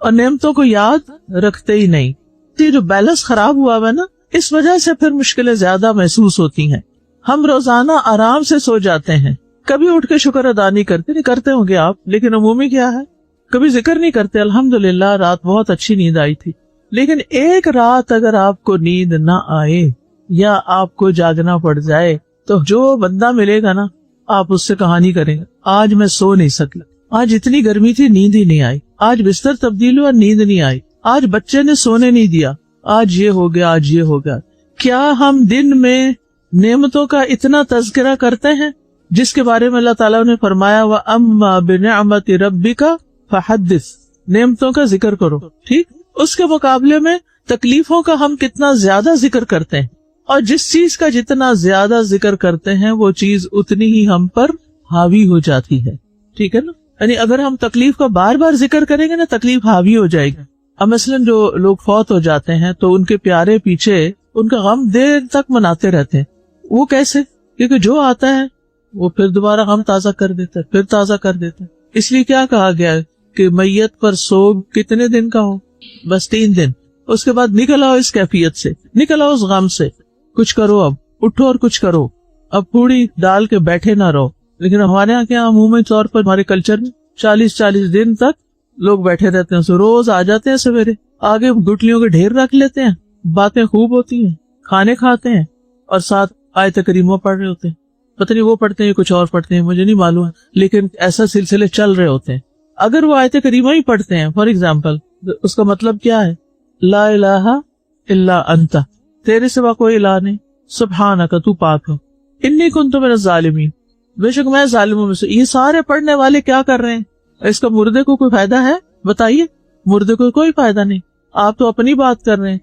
اور نعمتوں کو یاد رکھتے ہی نہیں. یہ جو بیلنس خراب ہوا ہے نا، اس وجہ سے پھر مشکلیں زیادہ محسوس ہوتی ہیں. ہم روزانہ آرام سے سو جاتے ہیں، کبھی اٹھ کے شکر ادا نہیں کرتے، نہیں کرتے ہوں گے آپ، لیکن عمومی کیا ہے، کبھی ذکر نہیں کرتے الحمدللہ رات بہت اچھی نیند آئی تھی. لیکن ایک رات اگر آپ کو نیند نہ آئے یا آپ کو جاگنا پڑ جائے تو جو بندہ ملے گا نا، آپ اس سے کہانی کریں گے، آج میں سو نہیں سکا، آج اتنی گرمی تھی نیند ہی نہیں آئی، آج بستر تبدیل ہوا نیند نہیں آئی، آج بچے نے سونے نہیں دیا، آج یہ ہو گیا، آج یہ ہو گیا. کیا ہم دن میں نعمتوں کا اتنا تذکرہ کرتے ہیں جس کے بارے میں اللہ تعالیٰ نے فرمایا وَأَمَّا بِنِعْمَةِ رَبِّكَ فَحَدِّثْ، نعمتوں کا ذکر کرو. ٹھیک، اس کے مقابلے میں تکلیفوں کا ہم کتنا زیادہ ذکر کرتے ہیں، اور جس چیز کا جتنا زیادہ ذکر کرتے ہیں وہ چیز اتنی ہی ہم پر حاوی ہو جاتی ہے. ٹھیک ہے نا، یعنی اگر ہم تکلیف کا بار بار ذکر کریں گے نا، تکلیف حاوی ہو جائے گی. اب مثلاً جو لوگ فوت ہو جاتے ہیں تو ان کے پیارے پیچھے ان کا غم دیر تک مناتے رہتے ہیں. وہ کیسے؟ کیونکہ جو آتا ہے وہ پھر دوبارہ غم تازہ کر دیتا ہے، پھر تازہ کر دیتا ہے. اس لیے کیا کہا گیا ہے کہ میت پر سوگ کتنے دن کا ہو؟ بس 3 دن. اس کے بعد نکل آؤ اس کیفیت سے، نکل آؤ اس غم سے. کچھ کرو، اب اٹھو اور کچھ کرو. اب پھوڑی ڈال کے بیٹھے نہ رہو. لیکن ہمارے یہاں کیا عمومی طور پر ہمارے کلچر میں 40 دن تک لوگ بیٹھے رہتے ہیں. روز آ جاتے ہیں سویرے، آگے گٹلیوں کے ڈھیر رکھ لیتے ہیں، باتیں خوب ہوتی ہیں، کھانے کھاتے ہیں اور ساتھ آیت کریمہ پڑھ رہے ہوتے ہیں. پتہ نہیں وہ پڑھتے ہیں کچھ اور پڑھتے ہیں، مجھے نہیں معلوم ہے، لیکن ایسا سلسلے چل رہے ہوتے ہیں. اگر وہ آیت کریمہ ہی پڑھتے ہیں فار ایگزامپل، اس کا مطلب کیا ہے؟ لا الہ الا انت، تیرے سوا کوئی الہ نہیں، سبحانک تو پاک ہو، انی کنت من الظالمین، بے شک میں ظالموں میں سے. یہ سارے پڑھنے والے کیا کر رہے ہیں؟ اس کا مردے کو کوئی فائدہ ہے؟ بتائیے. مردے کو کوئی فائدہ نہیں. آپ تو اپنی بات کر رہے ہیں.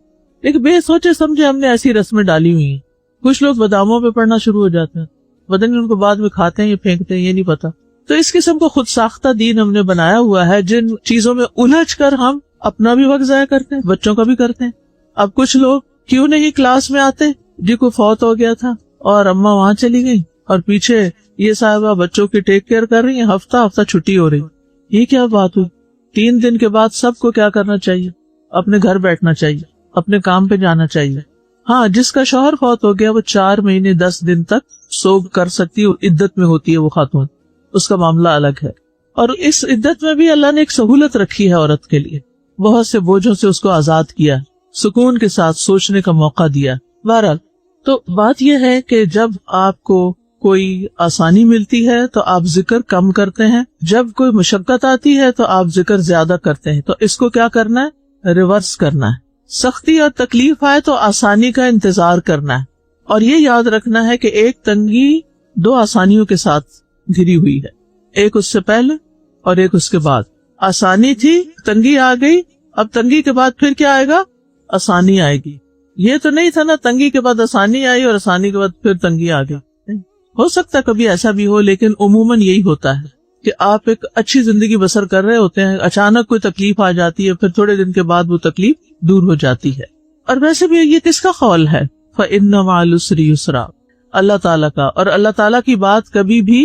لیکن بے سوچے سمجھے ہم نے ایسی رسمیں ڈالی ہوئی ہیں. کچھ لوگ باداموں پہ پڑھنا شروع ہو جاتے ہیں، پتہ نہیں ان کو بعد میں کھاتے ہیں یا پھینکتے ہیں، یہ نہیں پتا. تو اس قسم کو خود ساختہ دین ہم نے بنایا ہوا ہے، جن چیزوں میں الجھ کر ہم اپنا بھی وقت ضائع کرتے ہیں، بچوں کا بھی کرتے ہیں. اب کچھ لوگ کیوں نہیں کلاس میں آتے؟ جی کو فوت ہو گیا تھا اور اماں وہاں چلی گئی اور پیچھے یہ صاحبہ بچوں کی ٹیک کیئر کر رہی ہیں، ہفتہ چھٹی ہو رہی. یہ کیا بات ہوئی؟ 3 دن کے بعد سب کو کیا کرنا چاہیے؟ اپنے گھر بیٹھنا چاہیے، اپنے کام پہ جانا چاہیے. ہاں، جس کا شوہر فوت ہو گیا وہ 4 مہینے 10 دن تک سوگ کر سکتی ہے، عدت میں ہوتی ہے وہ خاتون، اس کا معاملہ الگ ہے. اور اس عدت میں بھی اللہ نے ایک سہولت رکھی ہے عورت کے لیے، بہت سے بوجھوں سے اس کو آزاد کیا، سکون کے ساتھ سوچنے کا موقع دیا. بہرحال تو بات یہ ہے کہ جب آپ کو کوئی آسانی ملتی ہے تو آپ ذکر کم کرتے ہیں، جب کوئی مشقت آتی ہے تو آپ ذکر زیادہ کرتے ہیں. تو اس کو کیا کرنا ہے؟ ریورس کرنا ہے. سختی اور تکلیف آئے تو آسانی کا انتظار کرنا ہے، اور یہ یاد رکھنا ہے کہ ایک تنگی 2 آسانیوں کے ساتھ گھری ہوئی ہے، ایک اس سے پہلے اور ایک اس کے بعد. آسانی تھی، تنگی آ گئی، اب تنگی کے بعد پھر کیا آئے گا؟ آسانی آئے گی. یہ تو نہیں تھا نا تنگی کے بعد آسانی آئی اور آسانی کے بعد پھر تنگی آ گئی. ہو سکتا ہے کبھی ایسا بھی ہو، لیکن عموماً یہی ہوتا ہے کہ آپ ایک اچھی زندگی بسر کر رہے ہوتے ہیں، اچانک کوئی تکلیف آ جاتی ہے، پھر تھوڑے دن کے بعد وہ تکلیف دور ہو جاتی ہے. اور ویسے بھی یہ کس کا قول ہے؟ فَإِنَّ مَعَ الْعُسْرِ يُسْرًا، اللہ تعالیٰ کا. اور اللہ تعالیٰ کی بات کبھی بھی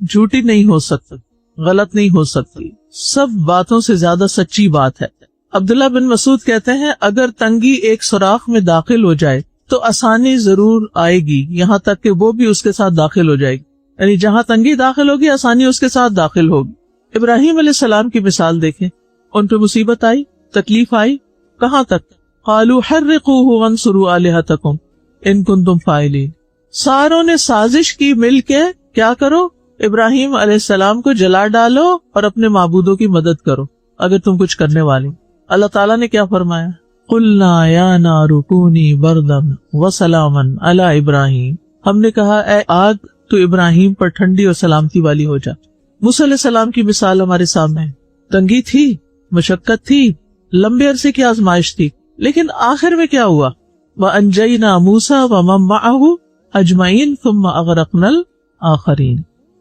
جھوٹی نہیں ہو سکتی، غلط نہیں ہو سکتی، سب باتوں سے زیادہ سچی بات ہے. عبداللہ بن مسعود کہتے ہیں اگر تنگی ایک سوراخ میں داخل ہو جائے تو آسانی ضرور آئے گی، یہاں تک کہ وہ بھی اس کے ساتھ داخل ہو جائے گی. یعنی جہاں تنگی داخل ہوگی آسانی اس کے ساتھ داخل ہوگی. ابراہیم علیہ السلام کی مثال دیکھیں، ان پہ مصیبت آئی، تکلیف آئی، کہاں تک؟ قالوا حرقوه وانصروا آلہتکم ان کنتم فاعلین. ساروں نے سازش کی مل کے، کیا کرو؟ ابراہیم علیہ السلام کو جلا ڈالو اور اپنے معبودوں کی مدد کرو اگر تم کچھ کرنے والی. اللہ تعالیٰ نے کیا فرمایا؟ قلنا یا نار کونی بردا وسلاما علی ابراہیم. ہم نے کہا اے آگ تو ابراہیم پر ٹھنڈی اور سلامتی والی ہو جا. موسیٰ علیہ السلام کی مثال ہمارے سامنے، تنگی تھی، مشقت تھی، لمبے عرصے کی آزمائش تھی، لیکن آخر میں کیا ہوا؟ وَأَنْجَيْنَا مُوسَىٰ وَمَن مَّعَهُ أَجْمَعِينَ ثُمَّ أَغْرَقْنَا الْآخَرِينَ،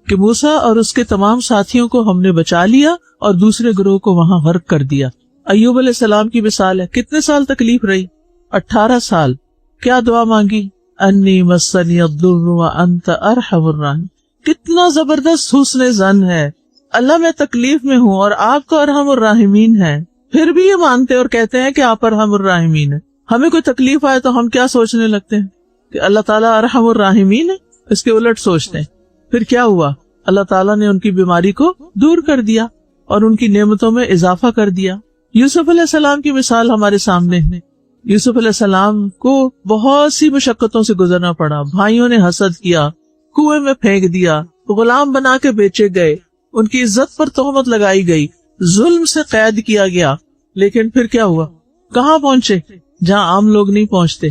کہ موسیٰ اور اس کے تمام ساتھیوں کو ہم نے بچا لیا اور دوسرے گروہ کو وہاں غرق کر دیا. ایوب علیہ السلام کی مثال ہے، کتنے سال تکلیف رہی؟ 18 سال. کیا دعا مانگی؟ انی مسنی الضر وانت ارحم الراحمین. کتنا زبردست حسن ظن ہے، اللہ میں تکلیف میں ہوں اور آپ تو ارحم الراحمین ہیں. پھر بھی یہ مانتے اور کہتے ہیں کہ آپ ارحم الراحمین ہیں. ہمیں کوئی تکلیف آئے تو ہم کیا سوچنے لگتے ہیں کہ اللہ تعالیٰ ارحم الراحمین ہے، اس کے الٹ سوچتے ہیں. پھر کیا ہوا؟ اللہ تعالیٰ نے ان کی بیماری کو دور کر دیا اور ان کی نعمتوں میں اضافہ کر دیا. یوسف علیہ السلام کی مثال ہمارے سامنے ہے. یوسف علیہ السلام کو بہت سی مشقتوں سے گزرنا پڑا، بھائیوں نے حسد کیا، کنویں میں پھینک دیا، غلام بنا کے بیچے گئے، ان کی عزت پر تہمت لگائی گئی، ظلم سے قید کیا گیا. لیکن پھر کیا ہوا؟ کہاں پہنچے؟ جہاں عام لوگ نہیں پہنچتے،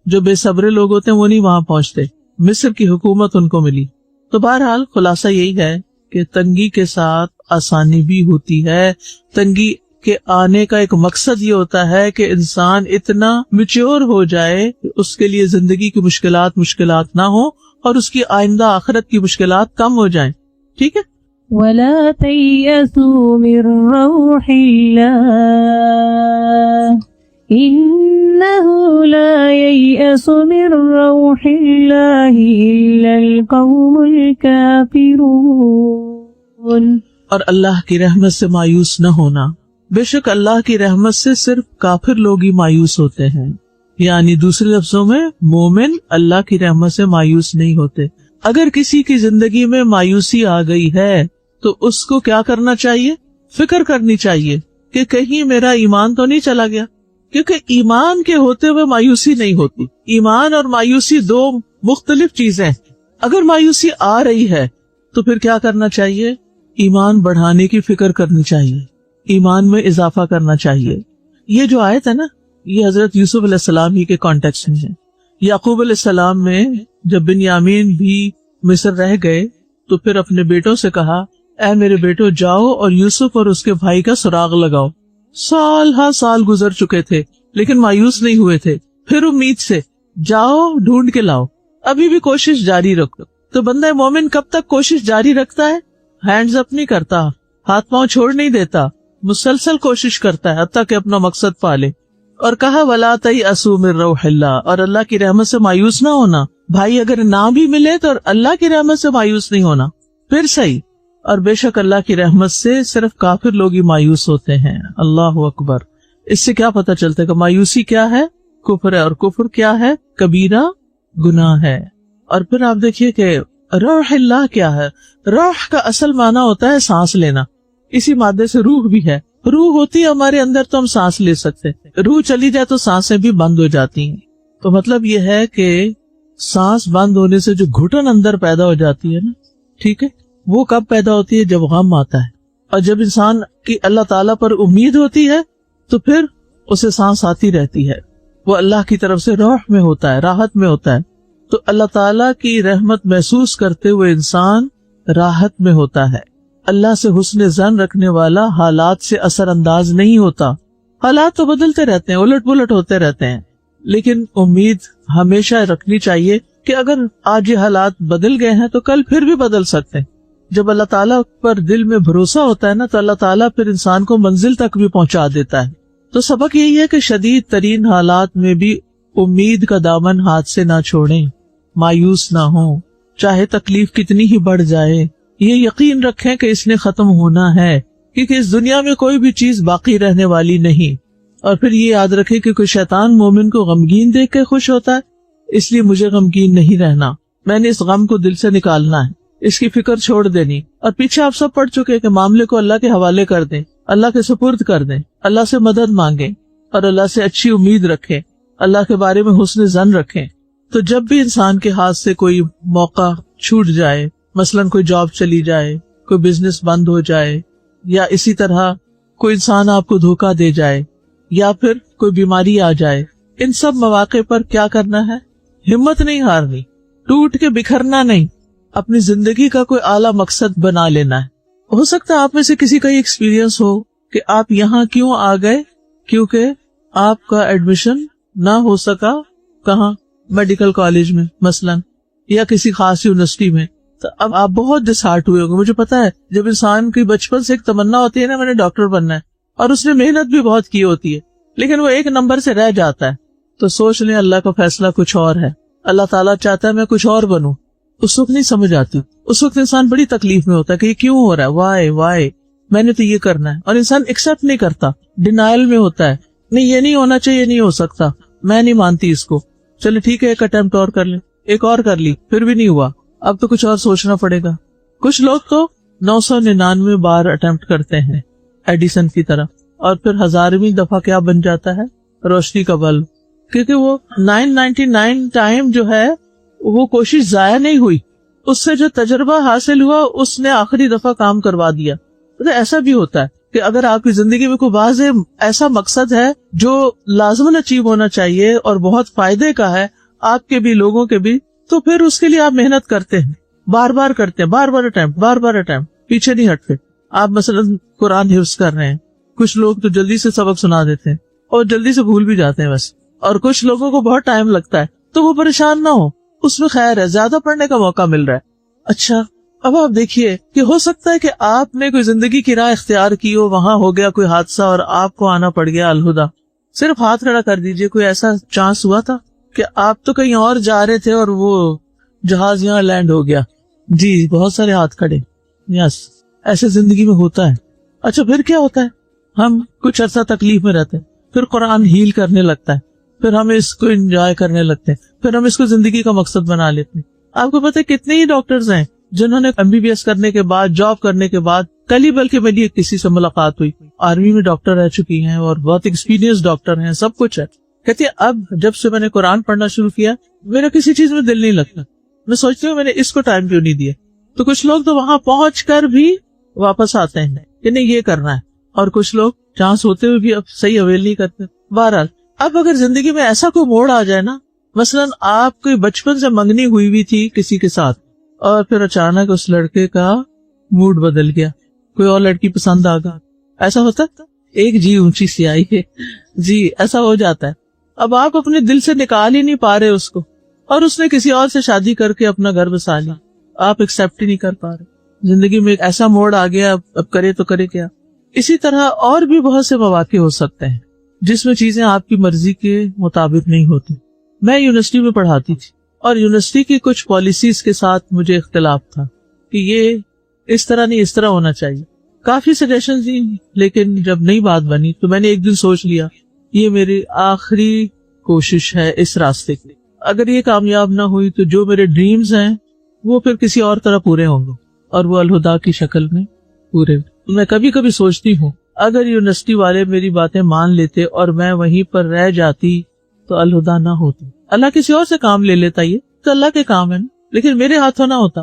جو بے صبرے لوگ ہوتے ہیں وہ نہیں وہاں پہنچتے. مصر کی حکومت ان کو ملی. تو بہرحال خلاصہ یہی ہے کہ تنگی کے ساتھ آسانی بھی ہوتی ہے. تنگی کے آنے کا ایک مقصد یہ ہوتا ہے کہ انسان اتنا میچور ہو جائے کہ اس کے لیے زندگی کی مشکلات نہ ہو اور اس کی آئندہ آخرت کی مشکلات کم ہو جائیں. ٹھیک ہے؟ وَلَا تَيْأَسُوا مِن رَّوْحِ اللَّهِ إِنَّهُ لَا يَيْأَسُ مِن رَّوْحِ اللَّهِ إِلَّا الْقَوْمُ الْكَافِرُونَ. اور اللہ کی رحمت سے مایوس نہ ہونا. بے شک اللہ کی رحمت سے صرف کافر لوگ ہی مایوس ہوتے ہیں. یعنی دوسرے لفظوں میں مومن اللہ کی رحمت سے مایوس نہیں ہوتے. اگر کسی کی زندگی میں مایوسی آ گئی ہے تو اس کو کیا کرنا چاہیے؟ فکر کرنی چاہیے کہ کہیں میرا ایمان تو نہیں چلا گیا، کیونکہ ایمان کے ہوتے ہوئے مایوسی نہیں ہوتی. ایمان اور مایوسی دو مختلف چیزیں ہیں. اگر مایوسی آ رہی ہے تو پھر کیا کرنا چاہیے؟ ایمان بڑھانے کی فکر کرنی چاہیے، ایمان میں اضافہ کرنا چاہیے. یہ جو آیت ہے نا، یہ حضرت یوسف علیہ السلام ہی کے کانٹیکسٹ میں ہے. یعقوب علیہ السلام میں جب بنیامین بھی مصر رہ گئے تو پھر اپنے بیٹوں سے کہا، اے میرے بیٹو جاؤ اور یوسف اور اس کے بھائی کا سراغ لگاؤ. سال ہاں سال گزر چکے تھے لیکن مایوس نہیں ہوئے تھے. پھر امید سے جاؤ ڈھونڈ کے لاؤ، ابھی بھی کوشش جاری رکھو. تو بندہ مومن کب تک کوشش جاری رکھتا ہے؟ ہینڈز اپ نہیں کرتا، ہاتھ پاؤں چھوڑ نہیں دیتا، مسلسل کوشش کرتا ہے حتیٰ کہ اپنا مقصد پا لے. اور کہا وَلَا تَيْأَسُوا مِن رَوْحِ اللَّهِ، اور اللہ کی رحمت سے مایوس نہ ہونا. بھائی اگر نہ بھی ملے تو اللہ کی رحمت سے مایوس نہیں ہونا، پھر صحیح. اور بے شک اللہ کی رحمت سے صرف کافر لوگ ہی مایوس ہوتے ہیں. اللہ اکبر. اس سے کیا پتہ چلتا ہے کہ مایوسی کیا ہے؟ کفر ہے. اور کفر کیا ہے؟ کبیرہ گناہ ہے. اور پھر آپ دیکھیے کہ روح اللہ کیا ہے؟ روح کا اصل معنی ہوتا ہے سانس لینا. اسی مادے سے روح بھی ہے. روح ہوتی ہے ہمارے اندر تو ہم سانس لے سکتے. روح چلی جائے تو سانسیں بھی بند ہو جاتی ہیں. تو مطلب یہ ہے کہ سانس بند ہونے سے جو گھٹن اندر پیدا ہو جاتی ہے نا، ٹھیک ہے، وہ کب پیدا ہوتی ہے؟ جب غم آتا ہے. اور جب انسان کی اللہ تعالیٰ پر امید ہوتی ہے تو پھر اسے سانس آتی رہتی ہے. وہ اللہ کی طرف سے روح میں ہوتا ہے، راحت میں ہوتا ہے. تو اللہ تعالیٰ کی رحمت محسوس کرتے ہوئے انسان راحت میں ہوتا ہے. اللہ سے حسن ظن رکھنے والا حالات سے اثر انداز نہیں ہوتا. حالات تو بدلتے رہتے ہیں، الٹ پلٹ ہوتے رہتے ہیں، لیکن امید ہمیشہ رکھنی چاہیے کہ اگر آج یہ حالات بدل گئے ہیں تو کل پھر بھی بدل سکتے ہیں. جب اللہ تعالیٰ پر دل میں بھروسہ ہوتا ہے نا تو اللہ تعالیٰ پھر انسان کو منزل تک بھی پہنچا دیتا ہے. تو سبق یہی ہے کہ شدید ترین حالات میں بھی امید کا دامن ہاتھ سے نہ چھوڑیں، مایوس نہ ہوں، چاہے تکلیف کتنی ہی بڑھ جائے. یہ یقین رکھیں کہ اس نے ختم ہونا ہے، کیونکہ اس دنیا میں کوئی بھی چیز باقی رہنے والی نہیں. اور پھر یہ یاد رکھیں کہ کوئی شیطان مومن کو غمگین دیکھ کے خوش ہوتا ہے، اس لیے مجھے غمگین نہیں رہنا، میں نے اس غم کو دل سے نکالنا ہے، اس کی فکر چھوڑ دینی. اور پیچھے آپ سب پڑھ چکے کہ معاملے کو اللہ کے حوالے کر دیں، اللہ کے سپرد کر دیں، اللہ سے مدد مانگیں اور اللہ سے اچھی امید رکھیں، اللہ کے بارے میں حسن ظن رکھیں. تو جب بھی انسان کے ہاتھ سے کوئی موقع چھوٹ جائے، مثلاً کوئی جاب چلی جائے، کوئی بزنس بند ہو جائے، یا اسی طرح کوئی انسان آپ کو دھوکہ دے جائے، یا پھر کوئی بیماری آ جائے، ان سب مواقع پر کیا کرنا ہے؟ ہمت نہیں ہارنی، ٹوٹ کے بکھرنا نہیں، اپنی زندگی کا کوئی اعلیٰ مقصد بنا لینا ہے. ہو سکتا ہے آپ میں سے کسی کا یہ ایکسپیرینس ہو کہ آپ یہاں کیوں آ گئے؟ کیونکہ آپ کا ایڈمیشن نہ ہو سکا کہاں؟ میڈیکل کالج میں مثلاً، یا کسی خاص یونیورسٹی میں. تو اب آپ بہت ڈسہارٹ ہوئے ہوں گے. مجھے پتا ہے جب انسان کی بچپن سے ایک تمنا ہوتی ہے نا، میں نے ڈاکٹر بننا ہے، اور اس نے محنت بھی بہت کی ہوتی ہے، لیکن وہ ایک نمبر سے رہ جاتا ہے، تو سوچ لیں اللہ کا فیصلہ کچھ اور ہے. اللہ تعالیٰ چاہتا ہے میں کچھ اور بنوں. اس وقت نہیں سمجھ آتی، اس وقت انسان بڑی تکلیف میں ہوتا ہے کہ یہ کیوں ہو رہا ہے، وائی میں نے تو یہ کرنا ہے. اور انسان ایکسپٹ نہیں کرتا، ڈینائل میں ہوتا ہے، نہیں یہ نہیں ہونا چاہیے، نہیں ہو سکتا، میں نہیں مانتی اس کو. چلے ٹھیک ہے، ایک اٹیمپٹ اور کر لیں، ایک اور کر لی، پھر بھی نہیں ہوا، اب تو کچھ اور سوچنا پڑے گا. کچھ لوگ تو 999 بار اٹیمپٹ کرتے ہیں ایڈیسن کی طرح، اور پھر 1000ویں دفعہ کیا بن جاتا ہے؟ روشنی کا بلب. کیونکہ وہ 999 ٹائم جو ہے وہ کوشش ضائع نہیں ہوئی، اس سے جو تجربہ حاصل ہوا اس نے آخری دفعہ کام کروا دیا. تو ایسا بھی ہوتا ہے کہ اگر آپ کی زندگی میں کوئی واضح ایسا مقصد ہے جو لازماً اچیو ہونا چاہیے اور بہت فائدے کا ہے آپ کے بھی لوگوں کے بھی، تو پھر اس کے لیے آپ محنت کرتے ہیں، بار بار کرتے ہیں، بار بار اٹیمپٹ، پیچھے نہیں ہٹتے. آپ مثلا قرآن حفظ کر رہے ہیں، کچھ لوگ تو جلدی سے سبق سنا دیتے ہیں اور جلدی سے بھول بھی جاتے ہیں بس، اور کچھ لوگوں کو بہت ٹائم لگتا ہے. تو وہ پریشان نہ ہو، اس میں خیر ہے، زیادہ پڑھنے کا موقع مل رہا ہے. اچھا اب آپ دیکھیے کہ ہو سکتا ہے کہ آپ نے کوئی زندگی کی راہ اختیار کی ہو، وہاں ہو گیا کوئی حادثہ اور آپ کو آنا پڑ گیا الہدا. صرف ہاتھ کھڑا کر دیجئے، کوئی ایسا چانس ہوا تھا کہ آپ تو کہیں اور جا رہے تھے اور وہ جہاز یہاں لینڈ ہو گیا؟ جی بہت سارے ہاتھ کھڑے. یس، ایسے زندگی میں ہوتا ہے. اچھا پھر کیا ہوتا ہے؟ ہم کچھ عرصہ تکلیف میں رہتے ہیں, پھر قرآن ہیل کرنے لگتا ہے, پھر ہم اس کو انجوائے کرنے لگتے ہیں, پھر ہم اس کو زندگی کا مقصد بنا لیتے ہیں. آپ کو پتہ ہے کتنے ہی ڈاکٹرز ہیں جنہوں نے MBBS کرنے کے بعد, جاب کرنے کے بعد, کل ہی بلکہ میری کسی سے ملاقات ہوئی, آرمی میں ڈاکٹر رہ چکی ہیں اور بہت ایکسپیرینس ڈاکٹر ہیں, سب کچھ ہے. کہتی ہے اب جب سے میں نے قرآن پڑھنا شروع کیا میرا کسی چیز میں دل نہیں لگتا, میں سوچتی ہوں میں نے اس کو ٹائم کیوں نہیں دیا. تو کچھ لوگ تو وہاں پہنچ کر بھی واپس آتے ہیں کہ نہیں یہ کرنا ہے, اور کچھ لوگ چانس ہوتے ہوئے بھی اب صحیح اویل نہیں کرتے. بہرحال اب اگر زندگی میں ایسا کوئی موڑ آ جائے نا, مثلاً آپ کوئی بچپن سے منگنی ہوئی ہوئی تھی کسی کے ساتھ اور پھر اچانک اس لڑکے کا موڈ بدل گیا, کوئی اور لڑکی پسند آ گیا, ایسا ہوتا ہے, ایک جی اونچی سی آئی ہے جی, ایسا ہو جاتا ہے. اب آپ اپنے دل سے نکال ہی نہیں پا رہے اس کو, اور اس نے کسی اور سے شادی کر کے اپنا گھر بسا لیا, آپ ایکسپٹ ہی نہیں کر پا رہے. زندگی میں ایک ایسا موڑ آ گیا, اب کرے تو کرے کیا. اسی طرح اور بھی بہت سے مواقع ہو سکتے ہیں جس میں چیزیں آپ کی مرضی کے مطابق نہیں ہوتی. میں یونیورسٹی میں پڑھاتی تھی اور یونیورسٹی کی کچھ پالیسیز کے ساتھ مجھے اختلاف تھا کہ یہ اس طرح نہیں اس طرح ہونا چاہیے. کافی سجیشنز دی, لیکن جب نئی بات بنی تو میں نے ایک دن سوچ لیا یہ میری آخری کوشش ہے اس راستے کی. اگر یہ کامیاب نہ ہوئی تو جو میرے ڈریمز ہیں وہ پھر کسی اور طرح پورے ہوں گے, اور وہ الہدا کی شکل میں پورے. میں کبھی کبھی سوچتی ہوں اگر یونیورسٹی والے میری باتیں مان لیتے اور میں وہیں پر رہ جاتی تو الہدا نہ ہوتی. اللہ کسی اور سے کام لے لیتا, یہ تو اللہ کے کام ہے نا, لیکن میرے ہاتھوں نہ ہوتا.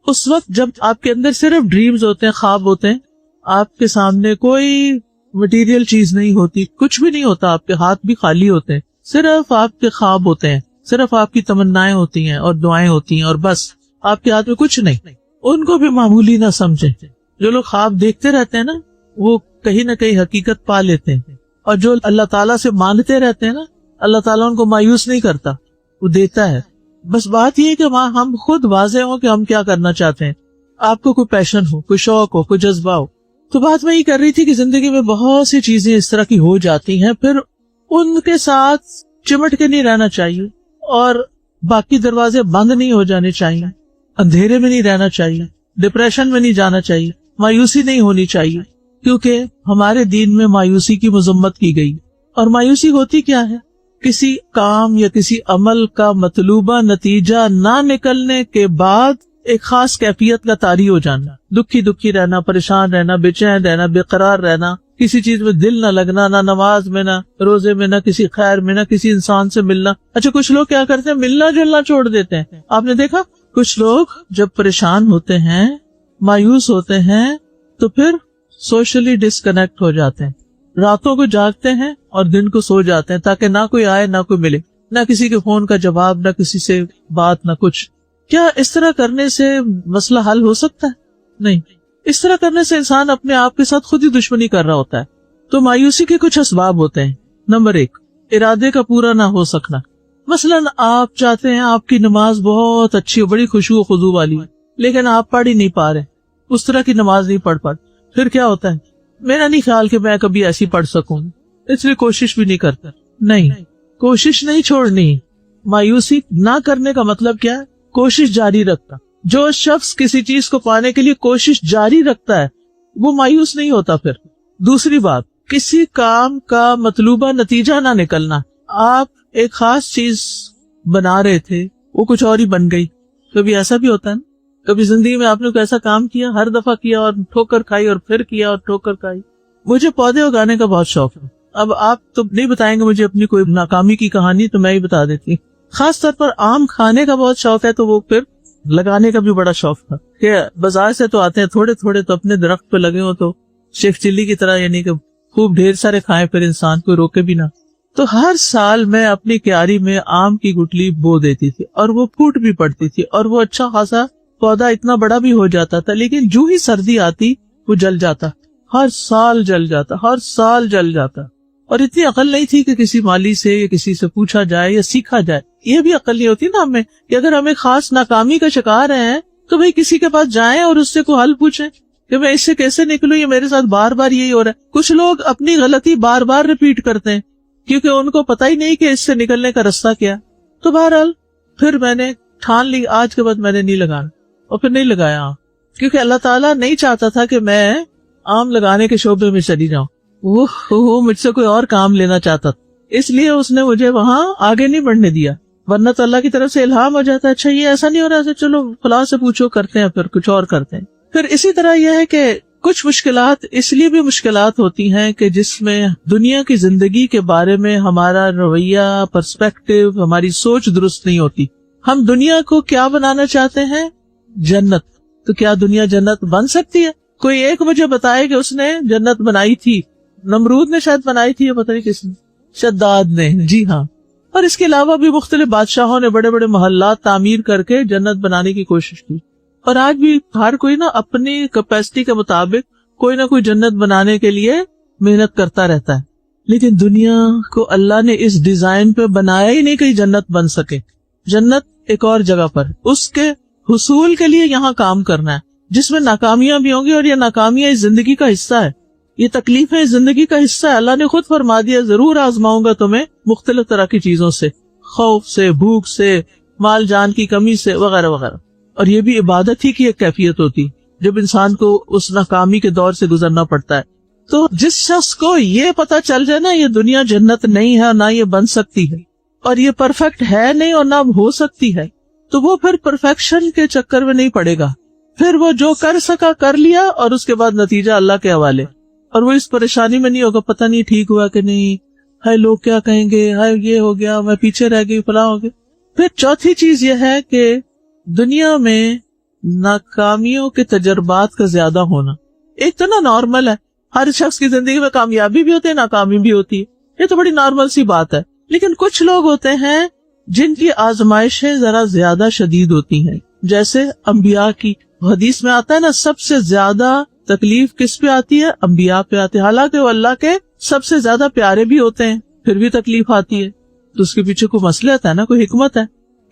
اس وقت جب آپ کے اندر صرف ڈریمز ہوتے ہیں, خواب ہوتے ہیں, آپ کے سامنے کوئی مٹیریل چیز نہیں ہوتی, کچھ بھی نہیں ہوتا, آپ کے ہاتھ بھی خالی ہوتے ہیں, صرف آپ کے خواب ہوتے ہیں, صرف آپ کی تمنائیں ہوتی ہیں اور دعائیں ہوتی ہیں, اور بس آپ کے ہاتھ میں کچھ نہیں. ان کو بھی معمولی نہ سمجھیں. جو لوگ خواب دیکھتے رہتے ہیں نا وہ کہیں نہ کہیں حقیقت پا لیتے ہیں, اور جو اللہ تعالیٰ سے مانگتے رہتے ہیں نا اللہ تعالیٰ ان کو مایوس نہیں کرتا, وہ دیتا ہے. بس بات یہ ہے کہ ہم خود واضح ہوں کہ ہم کیا کرنا چاہتے ہیں. آپ کو کوئی پیشن ہو, کوئی شوق ہو, کوئی جذبہ ہو. تو بات میں یہ کر رہی تھی کہ زندگی میں بہت سی چیزیں اس طرح کی ہو جاتی ہیں, پھر ان کے ساتھ چمٹ کے نہیں رہنا چاہیے, اور باقی دروازے بند نہیں ہو جانے چاہیے, اندھیرے میں نہیں رہنا چاہیے, ڈپریشن میں نہیں جانا چاہیے, مایوسی نہیں ہونی چاہیے, کیونکہ ہمارے دین میں مایوسی کی مذمت کی گئی. اور مایوسی ہوتی کیا ہے؟ کسی کام یا کسی عمل کا مطلوبہ نتیجہ نہ نکلنے کے بعد ایک خاص کیفیت کا طاری ہو جانا, دکھی رہنا, پریشان رہنا, بے چین رہنا, بے قرار رہنا, کسی چیز میں دل نہ لگنا, نہ نماز میں, نہ روزے میں, نہ کسی خیر میں, نہ کسی انسان سے ملنا. اچھا کچھ لوگ کیا کرتے ہیں, ملنا جلنا چھوڑ دیتے ہیں. آپ نے دیکھا کچھ لوگ جب پریشان ہوتے ہیں, مایوس ہوتے ہیں, تو پھر سوشلی ڈسکنیکٹ ہو جاتے ہیں, راتوں کو جاگتے ہیں اور دن کو سو جاتے ہیں تاکہ نہ کوئی آئے نہ کوئی ملے, نہ کسی کے فون کا جواب, نہ کسی سے بات, نہ کچھ. کیا اس طرح کرنے سے مسئلہ حل ہو سکتا ہے؟ نہیں. اس طرح کرنے سے انسان اپنے آپ کے ساتھ خود ہی دشمنی کر رہا ہوتا ہے. تو مایوسی کے کچھ اسباب ہوتے ہیں. نمبر 1, ارادے کا پورا نہ ہو سکنا. مثلاً آپ چاہتے ہیں آپ کی نماز بہت اچھی ہو, بڑی خشوع و خضوع والی, لیکن آپ پڑھ ہی نہیں پا رہے, اس طرح کی نماز نہیں پڑھ پاتے. پھر کیا ہوتا ہے, میرا نہیں خیال کہ میں کبھی ایسی پڑھ سکوں, اس لیے کوشش بھی نہیں کرتا. نہیں, کوشش نہیں چھوڑنی. مایوسی نہ کرنے کا مطلب کیا ہے؟ کوشش جاری رکھتا. جو شخص کسی چیز کو پانے کے لیے کوشش جاری رکھتا ہے وہ مایوس نہیں ہوتا. پھر دوسری بات, کسی کام کا مطلوبہ نتیجہ نہ نکلنا. آپ ایک خاص چیز بنا رہے تھے, وہ کچھ اور ہی بن گئی. کبھی ایسا بھی ہوتا ہے نا, کبھی زندگی میں آپ نے کوئی ایسا کام کیا, ہر دفعہ کیا اور ٹھوکر کھائی, اور پھر کیا اور ٹھوکر کھائی. مجھے پودے اگانے کا بہت شوق ہے. اب آپ تو نہیں بتائیں گے مجھے اپنی کوئی ناکامی کی کہانی, تو میں ہی بتا دیتی. خاص طور پر آم کھانے کا بہت شوق ہے, تو وہ پھر لگانے کا بھی بڑا شوق تھا کہ بازار سے تو آتے ہیں تھوڑے تھوڑے, تو اپنے درخت پہ لگے ہو تو شیخ چلی کی طرح, یعنی کہ خوب ڈھیر سارے کھائیں, پھر انسان کو روکے بھی نہ. تو ہر سال میں اپنی کیاری میں آم کی گٹلی بو دیتی تھی, اور وہ پھوٹ بھی پڑتی تھی, اور وہ اچھا خاصا پودا اتنا بڑا بھی ہو جاتا تھا. لیکن جو ہی سردی آتی وہ جل جاتا, ہر سال جل جاتا, ہر سال جل جاتا. اور اتنی عقل نہیں تھی کہ کسی مالی سے یا کسی سے پوچھا جائے یا سیکھا جائے. یہ بھی عقل نہیں ہوتی نا ہمیں, کہ اگر ہمیں خاص ناکامی کا شکار ہیں تو بھئی کسی کے پاس جائیں اور اس سے کوئی حل پوچھیں کہ میں اس سے کیسے نکلوں, یہ میرے ساتھ بار بار یہی ہو رہا ہے. کچھ لوگ اپنی غلطی بار بار ریپیٹ کرتے ہیں کیونکہ ان کو پتہ ہی نہیں کہ اس سے نکلنے کا راستہ کیا. تو بہرحال پھر میں نے ٹھان لی آج کے بعد میں نے نہیں لگانا, اور پھر نہیں لگایا. کیونکہ اللہ تعالیٰ نہیں چاہتا تھا کہ میں آم لگانے کے شعبے میں چلی جاؤں، وہ مجھ سے کوئی اور کام لینا چاہتا تھا، اس لیے اس نے مجھے وہاں آگے نہیں بڑھنے دیا. ورنہ تو اللہ کی طرف سے الہام ہو جاتا ہے، اچھا یہ ایسا نہیں ہو رہا، چلو فلاں سے پوچھو، کرتے ہیں، پھر کچھ اور کرتے ہیں. پھر اسی طرح یہ ہے کہ کچھ مشکلات اس لیے بھی مشکلات ہوتی ہیں کہ جس میں دنیا کی زندگی کے بارے میں ہمارا رویہ، پرسپیکٹو، ہماری سوچ درست نہیں ہوتی. ہم دنیا کو کیا بنانا چاہتے ہیں؟ جنت. تو کیا دنیا جنت بن سکتی ہے؟ کوئی ایک مجھے بتائے کہ اس نے جنت بنائی تھی. نمرود نے شاید بنائی تھی، یا پتہ نہیں کس نے، شداد نے، جی ہاں. اور اس کے علاوہ بھی مختلف بادشاہوں نے بڑے بڑے محلات تعمیر کر کے جنت بنانے کی کوشش کی. اور آج بھی ہر کوئی نا اپنی کیپیسٹی کے مطابق کوئی نہ کوئی جنت بنانے کے لیے محنت کرتا رہتا ہے. لیکن دنیا کو اللہ نے اس ڈیزائن پہ بنایا ہی نہیں کہ جنت بن سکے. جنت ایک اور جگہ پر، اس کے حصول کے لیے یہاں کام کرنا ہے، جس میں ناکامیاں بھی ہوں گی، اور یہ ناکامیاں اس زندگی کا حصہ ہے، یہ تکلیفیں اس زندگی کا حصہ ہے. اللہ نے خود فرما دیا ضرور آزماؤں گا تمہیں مختلف طرح کی چیزوں سے، خوف سے، بھوک سے، مال جان کی کمی سے، وغیرہ وغیرہ. اور یہ بھی عبادت ہی کی ایک کیفیت ہوتی جب انسان کو اس ناکامی کے دور سے گزرنا پڑتا ہے. تو جس شخص کو یہ پتا چل جائے نا یہ دنیا جنت نہیں ہے، نہ یہ بن سکتی ہے، اور یہ پرفیکٹ ہے نہیں اور نہ ہو سکتی ہے، تو وہ پھر پرفیکشن کے چکر میں نہیں پڑے گا. پھر وہ جو کر سکا کر لیا، اور اس کے بعد نتیجہ اللہ کے حوالے. اور وہ اس پریشانی میں نہیں ہوگا پتہ نہیں ٹھیک ہوا کہ نہیں، ہائے لوگ کیا کہیں گے، ہائے یہ ہو گیا، میں پیچھے رہ گئی، فلاں ہو گیا. پھر چوتھی چیز یہ ہے کہ دنیا میں ناکامیوں کے تجربات کا زیادہ ہونا. ایک تو نا نارمل ہے، ہر شخص کی زندگی میں کامیابی بھی ہوتی ہے، ناکامی بھی ہوتی ہے، یہ تو بڑی نارمل سی بات ہے. لیکن کچھ لوگ ہوتے ہیں جن کی آزمائشیں ذرا زیادہ شدید ہوتی ہیں، جیسے انبیاء کی. حدیث میں آتا ہے نا سب سے زیادہ تکلیف کس پہ آتی ہے؟ انبیاء پہ آتی ہے. حالانکہ وہ اللہ کے سب سے زیادہ پیارے بھی ہوتے ہیں، پھر بھی تکلیف آتی ہے. تو اس کے پیچھے کوئی مصلحت ہے نا، کوئی حکمت ہے.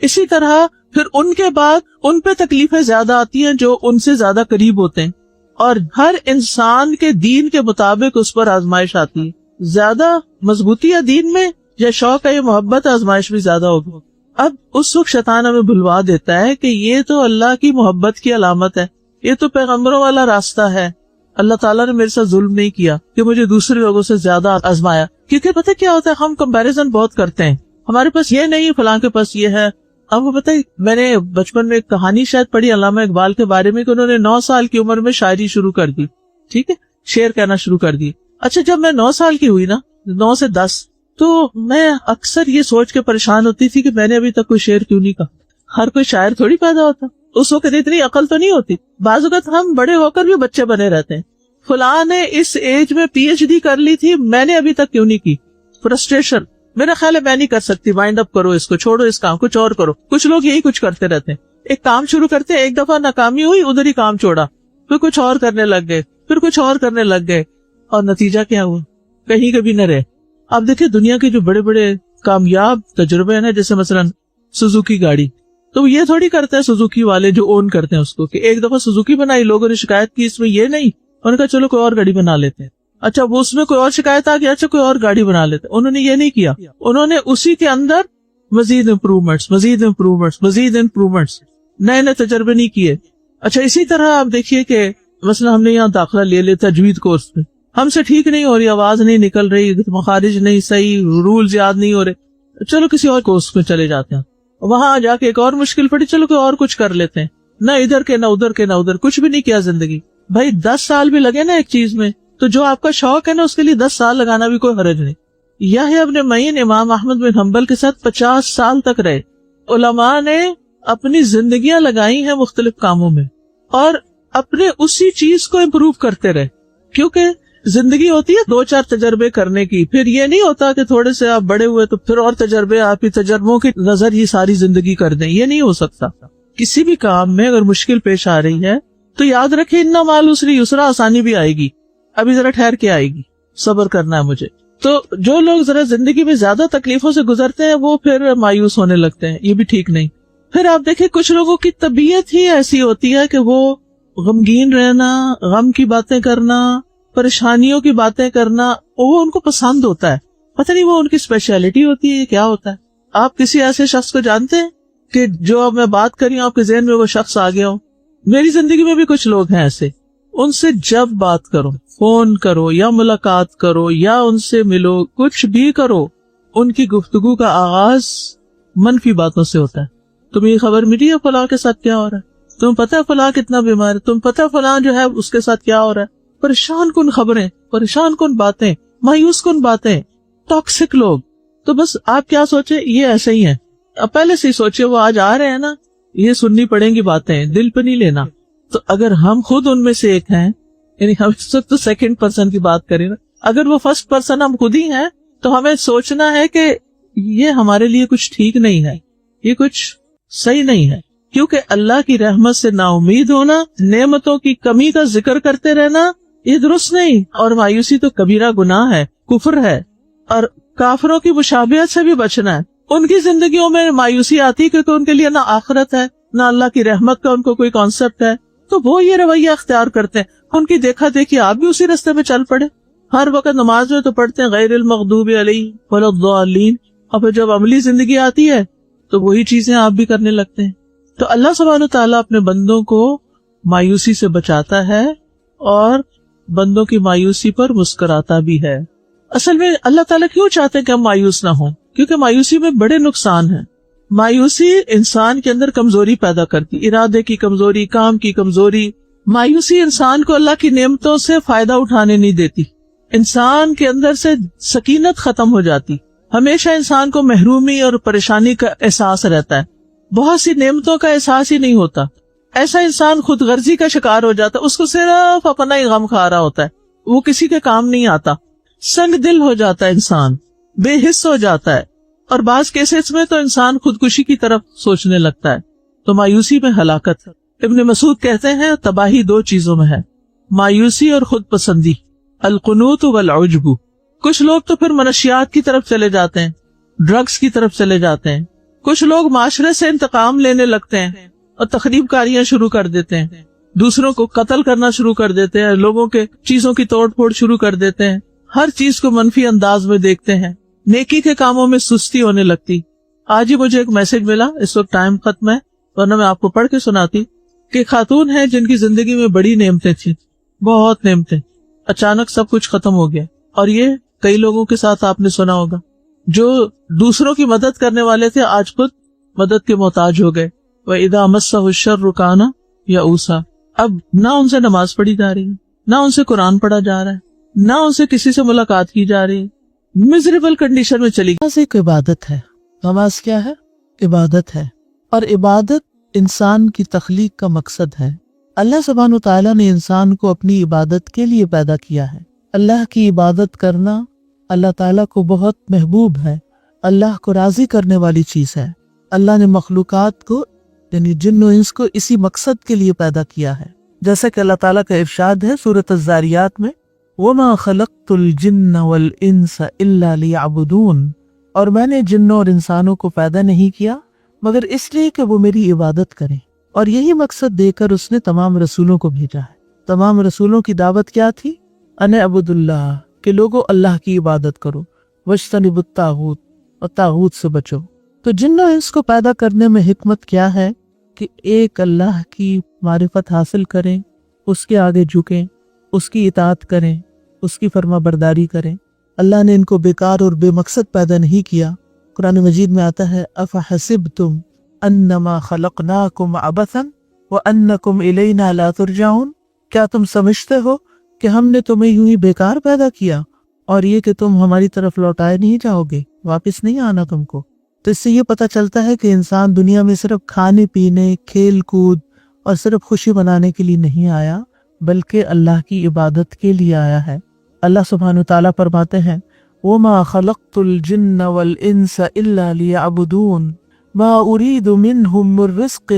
اسی طرح پھر ان کے بعد ان پہ تکلیفیں زیادہ آتی ہیں جو ان سے زیادہ قریب ہوتے ہیں. اور ہر انسان کے دین کے مطابق اس پر آزمائش آتی ہے. زیادہ مضبوطی ہے دین میں یا شوق ہے یا محبت، آزمائش بھی زیادہ ہوگی. اب اس وقت شیطان ہمیں بھلوا دیتا ہے کہ یہ تو اللہ کی محبت کی علامت ہے، یہ تو پیغمبروں والا راستہ ہے. اللہ تعالیٰ نے میرے ساتھ ظلم نہیں کیا کہ مجھے دوسرے لوگوں سے زیادہ آزمایا. کیونکہ پتہ کیا ہوتا ہے، ہم کمپیریزن بہت کرتے ہیں، ہمارے پاس یہ نہیں، فلاں کے پاس یہ ہے. اب وہ پتہ میں نے بچپن میں ایک کہانی شاید پڑھی علامہ اقبال کے بارے میں کہ انہوں نے 9 سال کی عمر میں شاعری شروع کر دی. ٹھیک ہے، شعر کہنا شروع کر دی. اچھا جب میں 9 سال کی ہوئی نا، 9 سے 10، تو میں اکثر یہ سوچ کے پریشان ہوتی تھی کہ میں نے ابھی تک کوئی شعر کیوں نہیں کہا. ہر کوئی شاعر تھوڑی پیدا ہوتا، اس وقت اتنی عقل تو نہیں ہوتی. بعض اوقات ہم بڑے ہو کر بھی بچے بنے رہتے ہیں. فلاں نے اس ایج میں PhD کر لی تھی، میں نے ابھی تک کیوں نہیں کی. فرسٹریشن، میرا خیال ہے میں نہیں کر سکتی، وائنڈ اپ کرو اس کو، چھوڑو اس کام، کچھ اور کرو. کچھ لوگ یہی کچھ کرتے رہتے ہیں، ایک کام شروع کرتے ہیں، ایک دفعہ ناکامی ہوئی، ادھر ہی کام چھوڑا، پھر کچھ اور کرنے لگ گئے، پھر کچھ اور کرنے لگ گئے، اور نتیجہ کیا ہوا؟ کہیں کبھی نہ رہے. اب دیکھیں دنیا کے جو بڑے بڑے کامیاب تجربے ہیں، جیسے مثلا سوزوکی گاڑی، تو یہ تھوڑی کرتے ہیں سوزوکی والے جو اون کرتے ہیں اس کو، کہ ایک دفعہ سوزوکی بنائی، لوگوں نے شکایت کی اس میں یہ نہیں، انہوں نے کہا چلو کوئی اور گاڑی بنا لیتے ہیں. اچھا وہ اس میں کوئی اور شکایت آ گئی، اچھا کوئی اور گاڑی بنا لیتے. انہوں نے یہ نہیں کیا، انہوں نے اسی کے اندر مزید امپروومنٹس، مزید امپروومنٹس، مزید امپروومنٹس، نئے نئے تجربے نہیں کیے. اچھا اسی طرح آپ دیکھیے کہ مثلا ہم نے یہاں داخلہ لے لیا تجوید کورس میں، ہم سے ٹھیک نہیں ہو رہی، آواز نہیں نکل رہی، مخارج نہیں صحیح، رولز یاد نہیں ہو رہے، چلو کسی اور کورس میں چلے جاتے ہیں. وہاں جا کے ایک اور مشکل پڑی، چلو کوئی اور کچھ کر لیتے ہیں. نہ ادھر کے نہ ادھر کے نہ ادھر، کچھ بھی نہیں کیا زندگی. بھائی 10 سال بھی لگے نا ایک چیز میں، تو جو آپ کا شوق ہے نا اس کے لیے 10 سال لگانا بھی کوئی حرج نہیں. یحییٰ ابن معین امام احمد بن حنبل کے ساتھ 50 سال تک رہے. علماء نے اپنی زندگیاں لگائی ہیں مختلف کاموں میں، اور اپنے اسی چیز کو امپروو کرتے رہے. کیونکہ زندگی ہوتی ہے 2-4 تجربے کرنے کی، پھر یہ نہیں ہوتا کہ تھوڑے سے آپ بڑے ہوئے تو پھر اور تجربے، آپ ہی تجربوں کی نظر ہی ساری زندگی کر دیں، یہ نہیں ہو سکتا. کسی بھی کام میں اگر مشکل پیش آ رہی ہے تو یاد رکھیں ان مع العسر یسرا، آسانی بھی آئے گی، ابھی ذرا ٹھہر کے آئے گی، صبر کرنا ہے مجھے. تو جو لوگ ذرا زندگی میں زیادہ تکلیفوں سے گزرتے ہیں وہ پھر مایوس ہونے لگتے ہیں، یہ بھی ٹھیک نہیں. پھر آپ دیکھیں کچھ لوگوں کی طبیعت ہی ایسی ہوتی ہے کہ وہ غمگین رہنا، غم کی باتیں کرنا، پریشانیوں کی باتیں کرنا، وہ ان کو پسند ہوتا ہے. پتہ نہیں وہ ان کی اسپیشلٹی ہوتی ہے، کیا ہوتا ہے. آپ کسی ایسے شخص کو جانتے ہیں کہ جو اب میں بات کری ہوں آپ کے ذہن میں وہ شخص آ گیا ہو؟ میری زندگی میں بھی کچھ لوگ ہیں ایسے، ان سے جب بات کرو، فون کرو یا ملاقات کرو یا ان سے ملو، کچھ بھی کرو، ان کی گفتگو کا آغاز منفی باتوں سے ہوتا ہے. تمہیں یہ خبر ملی ہے فلاں کے ساتھ کیا ہو رہا ہے، تمہیں پتہ ہے فلاں کتنا بیمار ہے، تمہیں پتہ ہے فلاں جو ہے اس کے ساتھ کیا ہو رہا ہے. پریشان کن خبریں، پریشان کن باتیں، مایوس کن باتیں، ٹاکسک لوگ. تو بس آپ کیا سوچے، یہ ایسے ہی ہیں. اب پہلے سے ہی سوچے وہ آج آ رہے ہیں نا، یہ سننی پڑیں گی باتیں، دل پہ نہیں لینا. تو اگر ہم خود ان میں سے ایک ہیں، یعنی ہم اس وقت تو سیکنڈ پرسن کی بات کریں نا، اگر وہ فرسٹ پرسن ہم خود ہی ہیں تو ہمیں سوچنا ہے کہ یہ ہمارے لیے کچھ ٹھیک نہیں ہے، یہ کچھ صحیح نہیں ہے. کیونکہ اللہ کی رحمت سے نا امید ہونا، نعمتوں کی کمی کا ذکر کرتے رہنا، یہ درست نہیں. اور مایوسی تو کبیرہ گناہ ہے، کفر ہے. اور کافروں کی مشابہت سے بھی بچنا ہے. ان کی زندگیوں میں مایوسی آتی کیونکہ ان کے لیے نہ آخرت ہے نہ اللہ کی رحمت کا ان کو کوئی کانسیپٹ ہے، تو وہ یہ رویہ اختیار کرتے ہیں. ان کی دیکھا دیکھی آپ بھی اسی راستے میں چل پڑے. ہر وقت نماز میں تو پڑھتے ہیں غیر المغضوب علیہم ولا الضالین، اور پھر جب عملی زندگی آتی ہے تو وہی چیزیں آپ بھی کرنے لگتے ہیں. تو اللہ سبحانہ تعالیٰ اپنے بندوں کو مایوسی سے بچاتا ہے اور بندوں کی مایوسی پر مسکراتا بھی ہے. اصل میں اللہ تعالیٰ کیوں چاہتے ہیں کہ ہم مایوس نہ ہوں؟ کیونکہ مایوسی میں بڑے نقصان ہیں. مایوسی انسان کے اندر کمزوری پیدا کرتی، ارادے کی کمزوری، کام کی کمزوری. مایوسی انسان کو اللہ کی نعمتوں سے فائدہ اٹھانے نہیں دیتی. انسان کے اندر سے سکینت ختم ہو جاتی. ہمیشہ انسان کو محرومی اور پریشانی کا احساس رہتا ہے، بہت سی نعمتوں کا احساس ہی نہیں ہوتا. ایسا انسان خود غرضی کا شکار ہو جاتا، اس کو صرف اپنا ہی غم کھا رہا ہوتا ہے، وہ کسی کے کام نہیں آتا. سنگ دل ہو جاتا ہے انسان، بے حس ہو جاتا ہے، اور بعض کیسز میں تو انسان خودکشی کی طرف سوچنے لگتا ہے. تو مایوسی میں ہلاکت ہے. ابن مسعود کہتے ہیں تباہی دو چیزوں میں ہے، مایوسی اور خود پسندی، القنوط والعجب. کچھ لوگ تو پھر منشیات کی طرف چلے جاتے ہیں، ڈرگز کی طرف چلے جاتے ہیں. کچھ لوگ معاشرے سے انتقام لینے لگتے ہیں اور تخریب کاریاں شروع کر دیتے ہیں، دوسروں کو قتل کرنا شروع کر دیتے ہیں، لوگوں کے چیزوں کی توڑ پھوڑ شروع کر دیتے ہیں، ہر چیز کو منفی انداز میں دیکھتے ہیں، نیکی کے کاموں میں سستی ہونے لگتی. آج ہی مجھے ایک میسج ملا، اس وقت ٹائم ختم ہے ورنہ میں آپ کو پڑھ کے سناتی، کہ خاتون ہے جن کی زندگی میں بڑی نعمتیں تھیں، بہت نعمتیں، اچانک سب کچھ ختم ہو گیا. اور یہ کئی لوگوں کے ساتھ آپ نے سنا ہوگا، جو دوسروں کی مدد کرنے والے تھے آج خود مدد کے محتاج ہو گئے. وَإِذَا مَسَّهُ الشَّرُّ كَانَ يَئُوسًا. اب نہ ان سے نماز پڑھی جا رہی ہے، نہ ان سے قرآن پڑھا جا رہا ہے، نہ ان سے کسی سے ملاقات کی جا رہی ہے، میزریبل کنڈیشن میں چلی گئی. نماز ایک عبادت ہے. نماز کیا ہے؟ عبادت ہے. اور عبادت انسان کی تخلیق کا مقصد ہے. اللہ سبحانہ تعالیٰ نے انسان کو اپنی عبادت کے لیے پیدا کیا ہے. اللہ کی عبادت کرنا اللہ تعالیٰ کو بہت محبوب ہے، اللہ کو راضی کرنے والی چیز ہے. اللہ نے مخلوقات کو یعنی جن و انس کو اسی مقصد کے لیے پیدا کیا ہے. جیسا کہ اللہ تعالیٰ کا ارشاد ہے سورۃ الذاریات میں، وَمَا خَلَقْتُ الْجِنَّ وَالْإِنسَ إِلَّا لِيَعْبُدُونَ. اور میں نے جنوں اور انسانوں کو پیدا نہیں کیا مگر اس لیے کہ وہ میری عبادت کریں. اور یہی مقصد دے کر اس نے تمام رسولوں کو بھیجا ہے. تمام رسولوں کی دعوت کیا تھی؟ ان اعبدوا اللہ، کہ لوگوں اللہ کی عبادت کرو، واجتنبوا الطاغوت، اور طاغوت سے بچو. تو جن و انس کو پیدا کرنے میں حکمت کیا ہے کہ ایک اللہ کی معرفت حاصل کریں، اس کے آگے جھکیں، اس کی اطاعت کریں، اس کی فرما برداری کریں. اللہ نے ان کو بیکار اور بے مقصد پیدا نہیں کیا. قرآن مجید میں آتا ہے افحسبتم انما خلقناکم عبثا وانکم الینا لا ترجعون. کیا تم سمجھتے ہو کہ ہم نے تمہیں یوں ہی بیکار پیدا کیا اور یہ کہ تم ہماری طرف لوٹائے نہیں جاؤ گے، واپس نہیں آنا تم کو. تو اس سے یہ پتہ چلتا ہے کہ انسان دنیا میں صرف کھانے پینے، کھیل کود اور صرف خوشی منانے کے لیے نہیں آیا بلکہ اللہ کی عبادت کے لیے آیا ہے. اللہ سبحانہ تعالیٰ فرماتے ہیں وَمَا خَلَقْتُ الْجِنَّ وَالْإِنسَ إِلَّا لِيَعْبُدُونَ مَا أُرِيدُ مِنْهُمْ مِنْ رِزْقٍ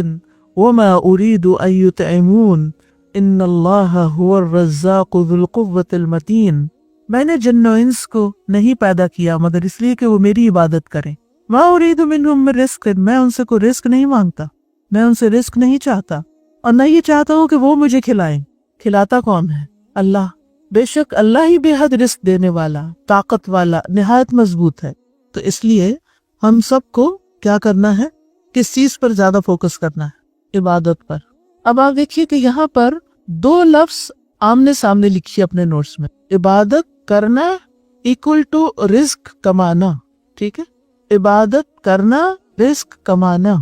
وَمَا أُرِيدُ أَن يُطْعِمُونَ إِنَّ اللَّهَ هُوَ الرَّزَّاقُ ذُو الْقُوَّةِ الْمَتِينُ. میں نے جن و انس کو نہیں پیدا کیا مگر اس لیے کہ وہ میری عبادت کریں. ما اريد منهم من رزق، میں ان سے کوئی رزق نہیں مانگتا، میں ان سے رزق نہیں چاہتا، اور نہ یہ چاہتا ہوں کہ وہ مجھے کھلائیں. کھلاتا کون ہے؟ اللہ. بے شک اللہ ہی بے حد رزق دینے والا، طاقت والا، نہایت مضبوط ہے. تو اس لیے ہم سب کو کیا کرنا ہے؟ کس چیز پر زیادہ فوکس کرنا ہے؟ عبادت پر. اب آپ دیکھیے کہ یہاں پر دو لفظ آمنے سامنے لکھیے اپنے نوٹس میں. عبادت کرنا ایکول ٹو رزق کمانا. ٹھیک ہے، عبادت کرنا رزق کمانا.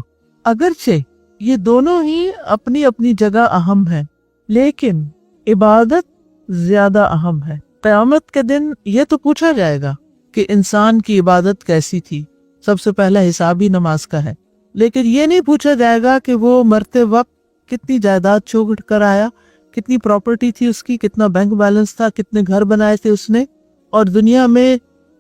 اگرچہ یہ دونوں ہی اپنی اپنی جگہ اہم ہیں، لیکن عبادت زیادہ اہم ہے. قیامت کے دن یہ تو پوچھا جائے گا کہ انسان کی عبادت کیسی تھی. سب سے پہلا حساب ہی نماز کا ہے، لیکن یہ نہیں پوچھا جائے گا کہ وہ مرتے وقت کتنی جائیداد چھوڑ کر آیا، کتنی پراپرٹی تھی اس کی، کتنا بینک بیلنس تھا، کتنے گھر بنائے تھے اس نے، اور دنیا میں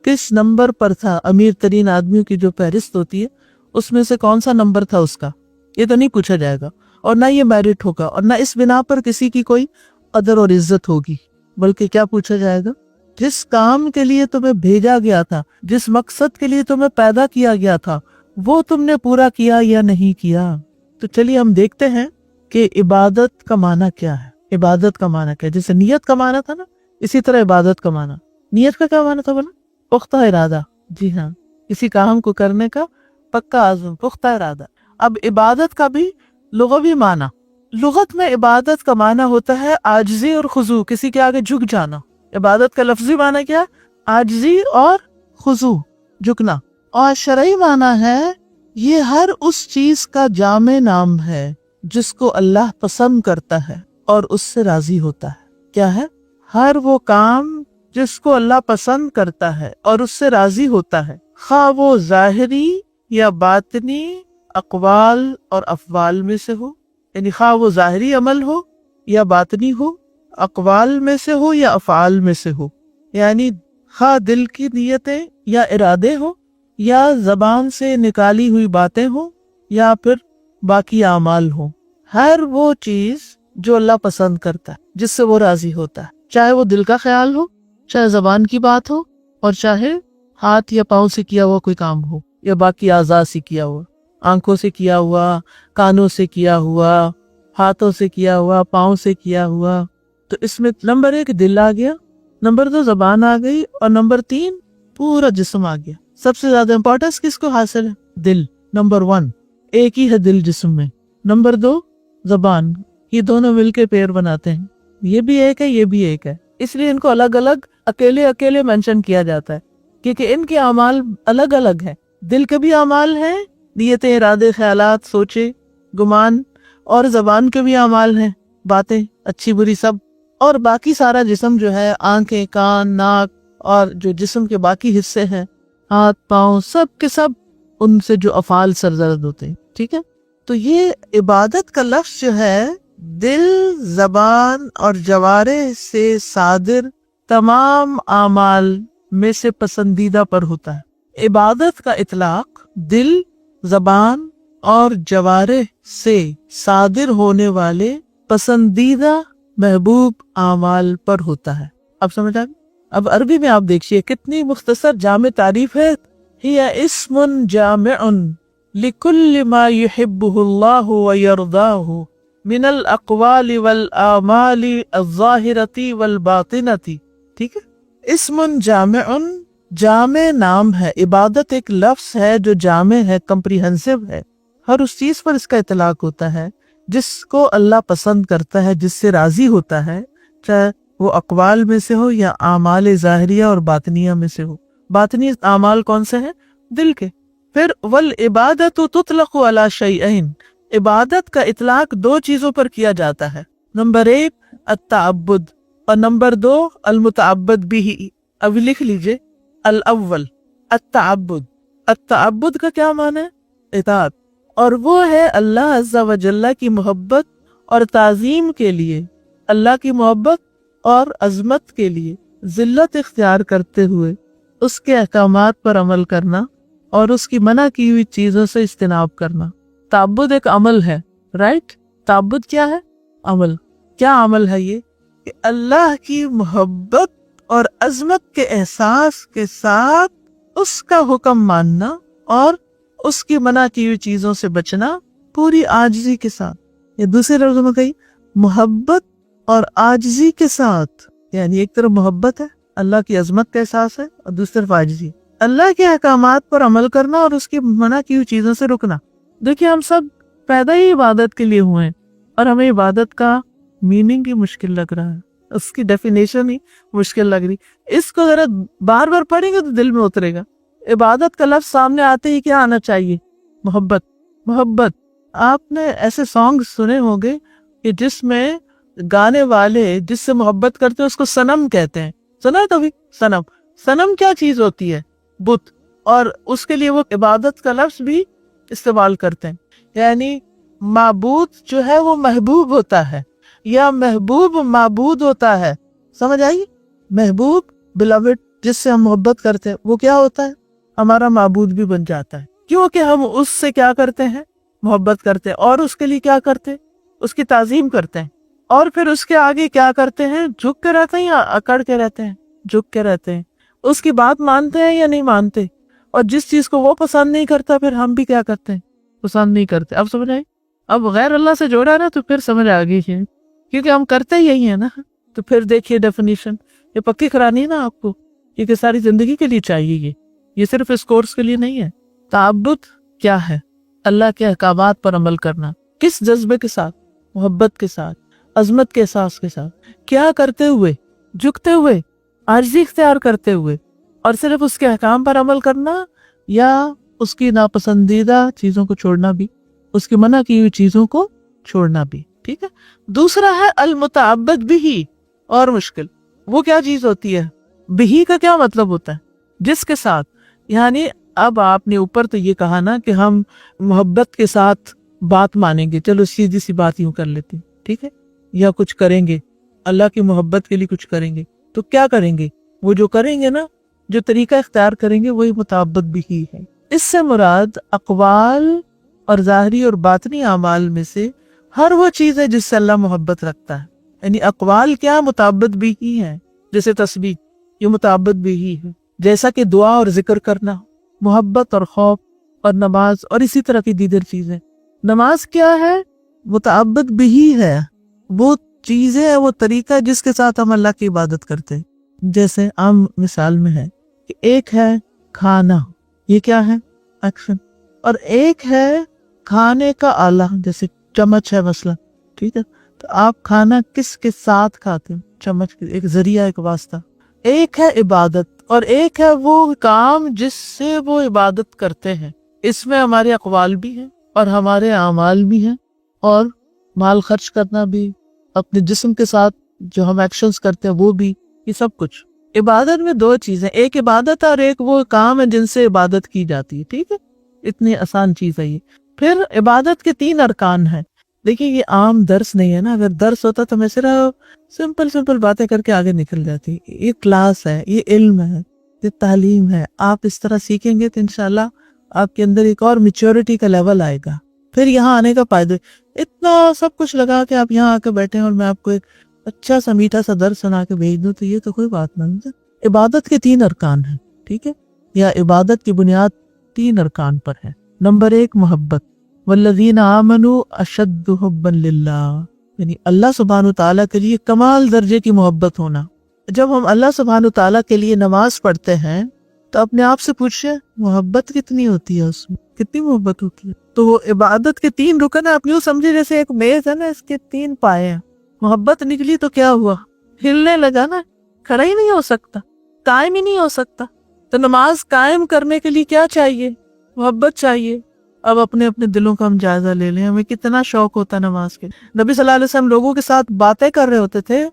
کس نمبر پر تھا. امیر ترین آدمیوں کی جو فہرست ہوتی ہے اس میں سے کون سا نمبر تھا اس کا، یہ تو نہیں پوچھا جائے گا. اور نہ یہ میرٹ ہوگا، اور نہ اس بنا پر کسی کی کوئی قدر اور عزت ہوگی. بلکہ کیا پوچھا جائے گا؟ جس کام کے لیے تمہیں بھیجا گیا تھا، جس مقصد کے لیے تمہیں پیدا کیا گیا تھا، وہ تم نے پورا کیا یا نہیں کیا. تو چلیے ہم دیکھتے ہیں کہ عبادت کا معنی کیا ہے. عبادت کا معنی کیا ہے؟ جیسے نیت کا معنی تھا نا، اسی طرح عبادت کا معنی. نیت کا کیا معنی تھا بنا؟ پختہ ارادہ. جی ہاں، کسی کام کو کرنے کا پکا عزم، پختہ ارادہ. اب عبادت کا بھی لغوی معنی، لغت میں عبادت کا معنی ہوتا ہے عاجزی اور خضوع، کسی کے آگے جھک جانا. عبادت کا لفظی معنی کیا ہے؟ عاجزی اور خضوع، جھکنا. اور شرعی معنی ہے یہ ہر اس چیز کا جامع نام ہے جس کو اللہ پسند کرتا ہے اور اس سے راضی ہوتا ہے. کیا ہے؟ ہر وہ کام جس کو اللہ پسند کرتا ہے اور اس سے راضی ہوتا ہے، خواہ وہ ظاہری یا باطنی اقوال اور افعال میں سے ہو. یعنی خواہ وہ ظاہری عمل ہو یا باطنی ہو، اقوال میں سے ہو یا افعال میں سے ہو. یعنی خواہ دل کی نیتیں یا ارادے ہو، یا زبان سے نکالی ہوئی باتیں ہوں، یا پھر باقی اعمال ہوں. ہر وہ چیز جو اللہ پسند کرتا ہے، جس سے وہ راضی ہوتا ہے، چاہے وہ دل کا خیال ہو، چاہے زبان کی بات ہو، اور چاہے ہاتھ یا پاؤں سے کیا ہوا کوئی کام ہو، یا باقی اعضاء سے کیا ہوا، آنکھوں سے کیا ہوا، کانوں سے کیا ہوا، ہاتھوں سے کیا ہوا، پاؤں سے کیا ہوا. تو اس میں نمبر 1 دل آ گیا، نمبر 2 زبان آ گئی، اور نمبر 3 پورا جسم آ گیا. سب سے زیادہ امپورٹنس کس کو حاصل ہے؟ دل. نمبر 1 ایک ہی ہے دل جسم میں، نمبر 2 زبان. یہ دونوں مل کے پیر بناتے ہیں. یہ بھی ایک ہے، یہ بھی ایک ہے. اس لیے ان کو الگ الگ اکیلے اکیلے مینشن کیا جاتا ہے، کیونکہ ان کے اعمال الگ الگ ہیں. دل کے بھی اعمال ہیں، نیتیں، ارادے، خیالات، سوچے، گمان، اور زبان کے بھی اعمال ہیں، باتیں اچھی بری سب. اور باقی سارا جسم جو ہے، آنکھیں، کان، ناک، اور جو جسم کے باقی حصے ہیں، ہاتھ، پاؤں، سب کے سب، ان سے جو افعال سرزد ہوتے ہیں. ٹھیک ہے، تو یہ عبادت کا لفظ جو ہے دل، زبان اور جوارح سے صادر تمام اعمال میں سے پسندیدہ پر ہوتا ہے. عبادت کا اطلاق دل، زبان اور جوارح سے صادر ہونے والے پسندیدہ محبوب اعمال پر ہوتا ہے. اب سمجھ آ گئی؟ اب عربی میں آپ دیکھیے کتنی مختصر جامع تعریف ہے. ہی اسم جامع لکل ما یحبہ اللہ ویرضاہ من الاقوال والاعمال الظاہرۃ والباطنۃ. ٹھیک ہے، اسم جامع، جامع نام ہے. عبادت ایک لفظ ہے جو جامع ہے، کمپریہنسو ہے. ہر اس چیز پر اس کا اطلاق ہوتا ہے جس کو اللہ پسند کرتا ہے، جس سے راضی ہوتا ہے، چاہے وہ اقوال میں سے ہو یا اعمال ظاہریہ اور باطنیہ میں سے ہو. باطنی اعمال کون سے ہیں؟ دل کے. پھر والعبادۃ تطلق علی شیئین، عبادت کا اطلاق 2 چیزوں پر کیا جاتا ہے. نمبر 1 التعبد، اور نمبر 2 المتعبد بہ. ابھی لکھ لیجئے. الاول التعبد. التعبد کا کیا معنی ہے؟ اطاعت. اور وہ ہے اللہ عز و جل کی محبت اور تعظیم کے لیے، اللہ کی محبت اور عظمت کے لیے ذلت اختیار کرتے ہوئے اس کے احکامات پر عمل کرنا اور اس کی منع کی ہوئی چیزوں سے اجتناب کرنا. تعبد ایک عمل ہے، رائٹ؟ تعبد کیا ہے؟ عمل. کیا عمل ہے یہ؟ کہ اللہ کی محبت اور عظمت کے احساس کے ساتھ اس کا حکم ماننا اور اس کی منع کی ہوئی چیزوں سے بچنا پوری عاجزی کے ساتھ. یہ دوسرے لفظوں میں کہی محبت اور عاجزی کے ساتھ. یعنی ایک طرف محبت ہے، اللہ کی عظمت کا احساس ہے، اور دوسری طرف عاجزی، اللہ کے احکامات پر عمل کرنا اور اس کی منع کی ہوئی چیزوں سے رکنا. دیکھیے ہم سب پیدا ہی عبادت کے لیے ہوئے ہیں. اور ہمیں عبادت کا میننگ ہی مشکل لگ رہا ہے، اس کی ڈیفینیشن ہی مشکل لگ رہی. اس کو ذرا بار بار پڑھیں گے تو دل میں اترے گا. عبادت کا لفظ سامنے آتے ہی کیا آنا چاہیے؟ محبت. محبت. آپ نے ایسے سانگ سنے ہوں گے کہ جس میں گانے والے جس سے محبت کرتے ہیں اس کو صنم کہتے ہیں. سنا ہے کبھی صنم؟ صنم کیا چیز ہوتی ہے؟ بت. اور اس کے لیے وہ عبادت کا لفظ بھی استعمال کرتے ہیں. یعنی معبود جو ہے وہ محبوب ہوتا ہے یا محبوب معبود ہوتا ہے. سمجھ آئی؟ محبوب beloved جس سے ہم محبت کرتے ہیں وہ کیا ہوتا ہے؟ ہمارا معبود بھی بن جاتا ہے، کیونکہ ہم اس سے کیا کرتے ہیں؟ محبت کرتے ہیں. اور اس کے لیے کیا کرتے ہیں؟ اس کی تعظیم کرتے ہیں. اور پھر اس کے آگے کیا کرتے ہیں؟ جھک کے رہتے ہیں یا اکڑ کے رہتے ہیں؟ جھک کے رہتے ہیں. اس کی بات مانتے ہیں یا نہیں مانتے؟ اور جس چیز کو وہ پسند نہیں کرتا پھر ہم بھی کیا کرتے ہیں؟ پسند نہیں کرتے. اب سمجھ آئی؟ اب غیر اللہ سے جوڑا نا تو پھر سمجھ آ گئی ہے، کیونکہ ہم کرتے یہی ہیں نا. تو پھر دیکھیے ڈیفینیشن یہ پکی کرانی ہے نا آپ کو، کیونکہ ساری زندگی کے لیے چاہیے. یہ صرف اس کورس کے لیے نہیں ہے. تعبد کیا ہے؟ اللہ کے احکامات پر عمل کرنا. کس جذبے کے ساتھ؟ محبت کے ساتھ، عظمت کے احساس کے ساتھ. کیا کرتے ہوئے؟ جھکتے ہوئے، عاجزی اختیار کرتے ہوئے. اور صرف اس کے احکام پر عمل کرنا یا اس کی ناپسندیدہ چیزوں کو چھوڑنا بھی، اس کی منع کی ہوئی چیزوں کو چھوڑنا بھی. ٹھیک ہے. دوسرا ہے المتعبد بھی، اور مشکل. وہ کیا چیز ہوتی ہے؟ بھی کا کیا مطلب ہوتا ہے؟ جس کے ساتھ. یعنی اب آپ نے اوپر تو یہ کہا نا کہ ہم محبت کے ساتھ بات مانیں گے، چلو سیدھی سی بات یوں کر لیتے ہیں، ٹھیک ہے، یا کچھ کریں گے اللہ کی محبت کے لیے کچھ کریں گے تو کیا کریں گے؟ وہ جو کریں گے نا، جو طریقہ اختیار کریں گے وہی متعبد بھی ہی ہے. اس سے مراد اقوال اور ظاہری اور باطنی اعمال میں سے ہر وہ چیز ہے جس سے اللہ محبت رکھتا ہے. یعنی اقوال کیا؟ متعبد بھی ہی ہیں. جیسے تسبیح، یہ متعبد بھی ہی ہے. جیسا کہ دعا اور ذکر کرنا، محبت اور خوف، اور نماز، اور اسی طرح کی دیگر چیزیں. نماز کیا ہے؟ متعبد بھی ہی ہے. وہ چیزیں ہے، وہ طریقہ جس کے ساتھ ہم اللہ کی عبادت کرتے ہیں. جیسے عام مثال میں ہے کہ ایک ہے کھانا، یہ کیا ہے؟ ایکشن. اور ایک ہے کھانے کا آلہ، جیسے چمچ ہے مثلا، ٹھیک ہے. تو آپ کھانا کس کے ساتھ کھاتے ہیں؟ چمچ کے، ایک ذریعہ، ایک واسطہ. ایک ہے عبادت اور ایک ہے وہ کام جس سے وہ عبادت کرتے ہیں. اس میں ہمارے اقوال بھی ہیں اور ہمارے اعمال بھی ہیں، اور مال خرچ کرنا بھی، اپنے جسم کے ساتھ جو ہم ایکشنز کرتے ہیں وہ بھی، یہ سب کچھ. عبادت میں دو چیزیں، ایک عبادت اور ایک وہ کام ہے جن سے عبادت کی جاتی ہے. ٹھیک ہے، اتنی آسان چیز ہے یہ. پھر عبادت کے 3 ارکان ہیں. دیکھیے یہ عام درس نہیں ہے نا، اگر درس ہوتا تو میں صرف سمپل باتیں کر کے آگے نکل جاتی. یہ کلاس ہے، یہ علم ہے، یہ تعلیم ہے. آپ اس طرح سیکھیں گے تو انشاءاللہ آپ کے اندر ایک اور میچورٹی کا لیول آئے گا. پھر یہاں آنے کا فائدہ، اتنا سب کچھ لگا کے آپ یہاں آ کے بیٹھے اور میں آپ کو ایک اچھا سا میٹھا سا درس سنا کے بھیج دوں تو یہ تو کوئی بات نہیں ہے. عبادت کے 3 ارکان ہیں، ٹھیک ہے، یا عبادت کی بنیاد 3 ارکان پر ہے. نمبر 1 محبت، والذین آمنوا اشد حبا للہ، یعنی اللہ سبحانہ تعالیٰ کے لیے کمال درجے کی محبت ہونا. جب ہم اللہ سبحانہ تعالیٰ کے لیے نماز پڑھتے ہیں تو اپنے آپ سے پوچھیں محبت کتنی ہوتی ہے، اس میں کتنی محبت ہوتی ہے. تو وہ عبادت کے 3 رکن ہیں. آپ یوں سمجھے جیسے ایک میز ہے نا، اس کے 3 پائے ہیں. محبت نکلی تو کیا ہوا؟ ہلنے لگا نا، کھڑا ہی نہیں ہو سکتا، قائم ہی نہیں ہو سکتا. تو نماز قائم کرنے کے لیے کیا چاہیے؟ محبت چاہیے. اب اپنے اپنے دلوں کا ہم جائزہ لے لیں، ہمیں کتنا شوق ہوتا ہے نماز کے. نبی صلی اللہ علیہ وسلم لوگوں کے ساتھ باتیں کر رہے ہوتے تھے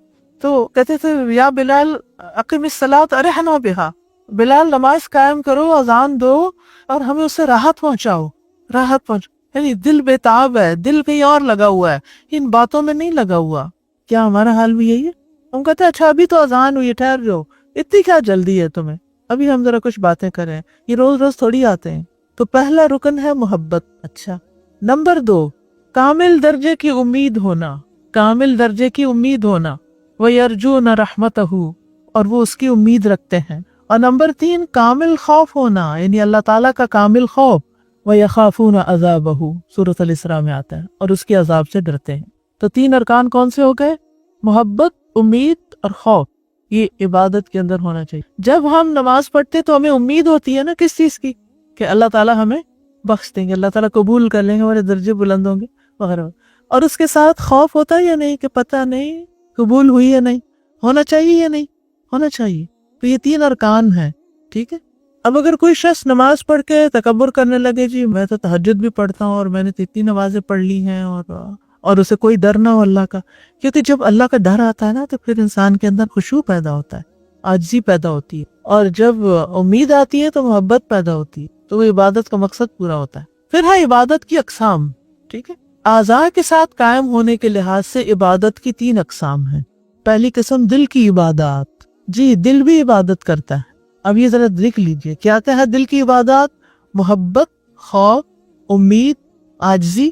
تو کہتے تھے یا بلال اقم الصلاۃ ارحنا بہا، بلال نماز قائم کرو، اذان دو اور ہمیں اس سے راحت پہنچاؤ. راحت پہنچ، یعنی دل بےتاب ہے، دل کہیں اور لگا ہوا ہے، ان باتوں میں نہیں لگا ہوا. کیا ہمارا حال بھی یہی ہے؟ ہم کہتے ہیں اچھا ابھی تو اذان ہوئی، ٹھہر جاؤ، اتنی کیا جلدی ہے تمہیں، ابھی ہم ذرا کچھ باتیں کریں. یہ روز روز تھوڑی آتے ہیں. تو پہلا رکن ہے محبت. اچھا، نمبر 2 کامل درجے کی امید ہونا. کامل درجے کی امید ہونا، وَيَرْجُونَ رَحْمَتَهُ، اور وہ اس کی امید رکھتے ہیں. اور نمبر 3 کامل خوف ہونا، یعنی اللہ تعالیٰ کا کامل خوف. وَيَخَافُونَ عَذَابَهُ، سورۃ الاسراء میں آتا ہے، اور اس کے عذاب سے ڈرتے ہیں. تو 3 ارکان کون سے ہو گئے؟ محبت، امید اور خوف. یہ عبادت کے اندر ہونا چاہیے. جب ہم نماز پڑھتے تو ہمیں امید ہوتی ہے نا کس چیز کی؟ کہ اللہ تعالیٰ ہمیں بخش دیں گے، اللہ تعالیٰ قبول کر لیں گے، ہمارے درجے بلند ہوں گے وغیرہ. اور اس کے ساتھ خوف ہوتا ہے یا نہیں کہ پتہ نہیں قبول ہوئی یا نہیں، ہونا چاہیے یا نہیں ہونا چاہیے. تو یہ 3 ارکان ہیں. ٹھیک ہے. اب اگر کوئی شخص نماز پڑھ کے تکبر کرنے لگے، جی میں تو تہجد بھی پڑھتا ہوں اور میں نے 3 نمازیں پڑھ لی ہیں، اور اسے کوئی ڈر نہ ہو اللہ کا، کیونکہ جب اللہ کا ڈر آتا ہے نا تو پھر انسان کے اندر خشوع پیدا ہوتا ہے، عاجزی پیدا ہوتی ہے، اور جب امید آتی ہے تو محبت پیدا ہوتی ہے، تو وہ عبادت کا مقصد پورا ہوتا ہے. پھر ہے عبادت کی اقسام. ٹھیک ہے. اعضاء کے ساتھ قائم ہونے کے لحاظ سے عبادت کی 3 اقسام ہیں. پہلی قسم دل کی عبادات. جی دل بھی عبادت کرتا ہے. اب یہ ذرا لکھ لیجئے کیا ہے دل کی عبادات؟ محبت، خوف، امید، عاجزی،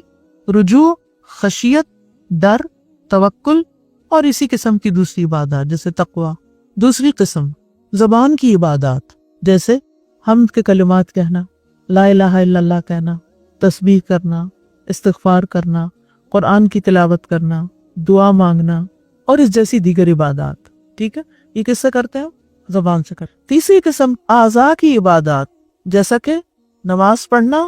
رجوع، خشیت، ڈر، توکل، اور اسی قسم کی دوسری عبادات جیسے تقوی. دوسری قسم زبان کی عبادات، جیسے حمد کے کلمات کہنا، لا الہ الا اللہ کہنا، تسبیح کرنا، استغفار کرنا، قرآن کی تلاوت کرنا، دعا مانگنا، اور اس جیسی دیگر عبادات. ٹھیک ہے. یہ کس سے کرتے ہیں؟ زبان سے کرتے. تیسری قسم اعضاء کی عبادات، جیسا کہ نماز پڑھنا،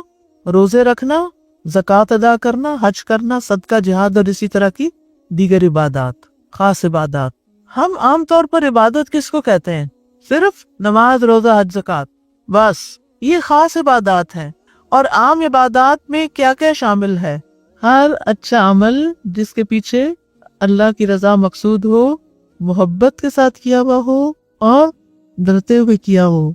روزے رکھنا، زکوٰۃ ادا کرنا، حج کرنا، صدقہ، جہاد، اور اسی طرح کی دیگر عبادات، خاص عبادات. ہم عام طور پر عبادت کس کو کہتے ہیں؟ صرف نماز، روزہ، حج، زکوٰۃ، بس یہ خاص عبادات ہیں. اور عام عبادات میں کیا کیا شامل ہے؟ ہر اچھا عمل جس کے پیچھے اللہ کی رضا مقصود ہو، محبت کے ساتھ کیا ہوا ہو، اور ڈرتے ہوئے کیا ہو،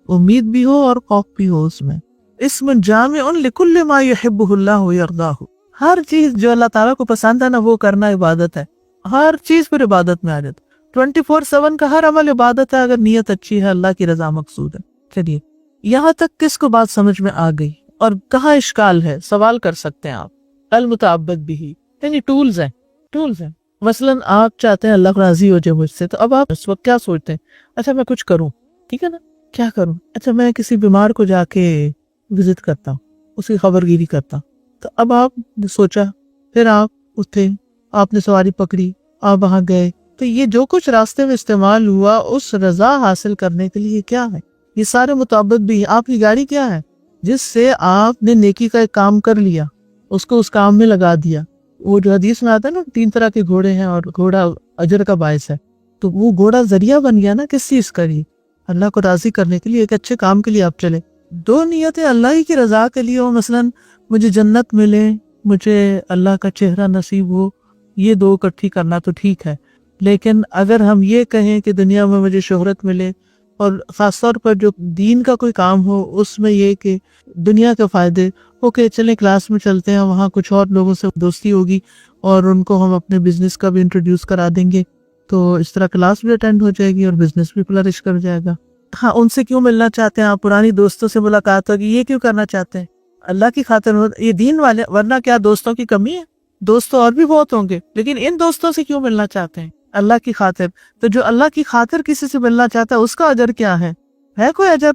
امید بھی ہو اور خوف بھی ہو. اس میں اسم جامع لکل ما یحبہ اللہ ویرضاہ. ہر چیز جو اللہ تعالیٰ کو پسند ہے نا وہ کرنا عبادت ہے. ہر چیز پر عبادت میں آ جاتا. 24/7 کا ہر عمل عبادت ہے اگر نیت اچھی ہے، اللہ کی رضا مقصود ہے. چلیے یہاں تک کس کو بات سمجھ میں آ گئی؟ اور کہاں اشکال ہے سوال کر سکتے ہیں آپ. المتعبد بھی یعنی ٹولز ہیں. مثلاً آپ چاہتے ہیں اللہ راضی ہو جائے مجھ سے، تو اب آپ اس وقت کیا سوچتے ہیں؟ اچھا میں کچھ کروں. ٹھیک ہے نا. کیا کروں؟ اچھا میں کسی بیمار کو جا کے وزٹ کرتا ہوں، اس کی خبر گیری کرتا ہوں. تو اب آپ نے سوچا، پھر آپ اٹھے، آپ نے سواری پکڑی، آپ وہاں گئے. تو یہ جو کچھ راستے میں استعمال ہوا اس رضا حاصل کرنے کے لیے کیا ہے؟ یہ سارے متعبد بھی. آپ کی گاڑی کیا ہے؟ جس سے آپ نے نیکی کا ایک کام کر لیا، اس کو اس کام میں لگا دیا. وہ جو حدیث میں آتا ہے نا 3 طرح کے گھوڑے ہیں اور گھوڑا اجر کا باعث ہے، تو وہ گھوڑا ذریعہ بن گیا نا کس چیز کا؟ لیے اللہ کو راضی کرنے کے لیے، ایک اچھے کام کے لیے آپ چلے. 2 نیتیں اللہ ہی کی رضا کے لیے ہو، مثلاً مجھے جنت ملے، مجھے اللہ کا چہرہ نصیب ہو، یہ 2 اکٹھی کرنا تو ٹھیک ہے. لیکن اگر ہم یہ کہیں کہ دنیا میں مجھے شہرت ملے، اور خاص طور پر جو دین کا کوئی کام ہو اس میں یہ کہ دنیا کے فائدے، اوکے چلیں کلاس میں چلتے ہیں، وہاں کچھ اور لوگوں سے دوستی ہوگی اور ان کو ہم اپنے بزنس کا بھی انٹروڈیوس کرا دیں گے، تو اس طرح کلاس بھی اٹینڈ ہو جائے گی اور بزنس بھی فلرش کر جائے گا. ہاں ان سے کیوں ملنا چاہتے ہیں آپ؟ پرانی دوستوں سے ملاقات ہوگی. یہ کیوں کرنا چاہتے ہیں؟ اللہ کی خاطر. یہ دین والے، ورنہ کیا دوستوں کی کمی ہے؟ دوست تو اور بھی بہت ہوں گے، لیکن ان دوستوں سے کیوں ملنا چاہتے ہیں؟ اللہ کی خاطر. تو جو اللہ کی خاطر کسی سے ملنا چاہتا ہے اس کا اجر کیا ہے کوئی اجر؟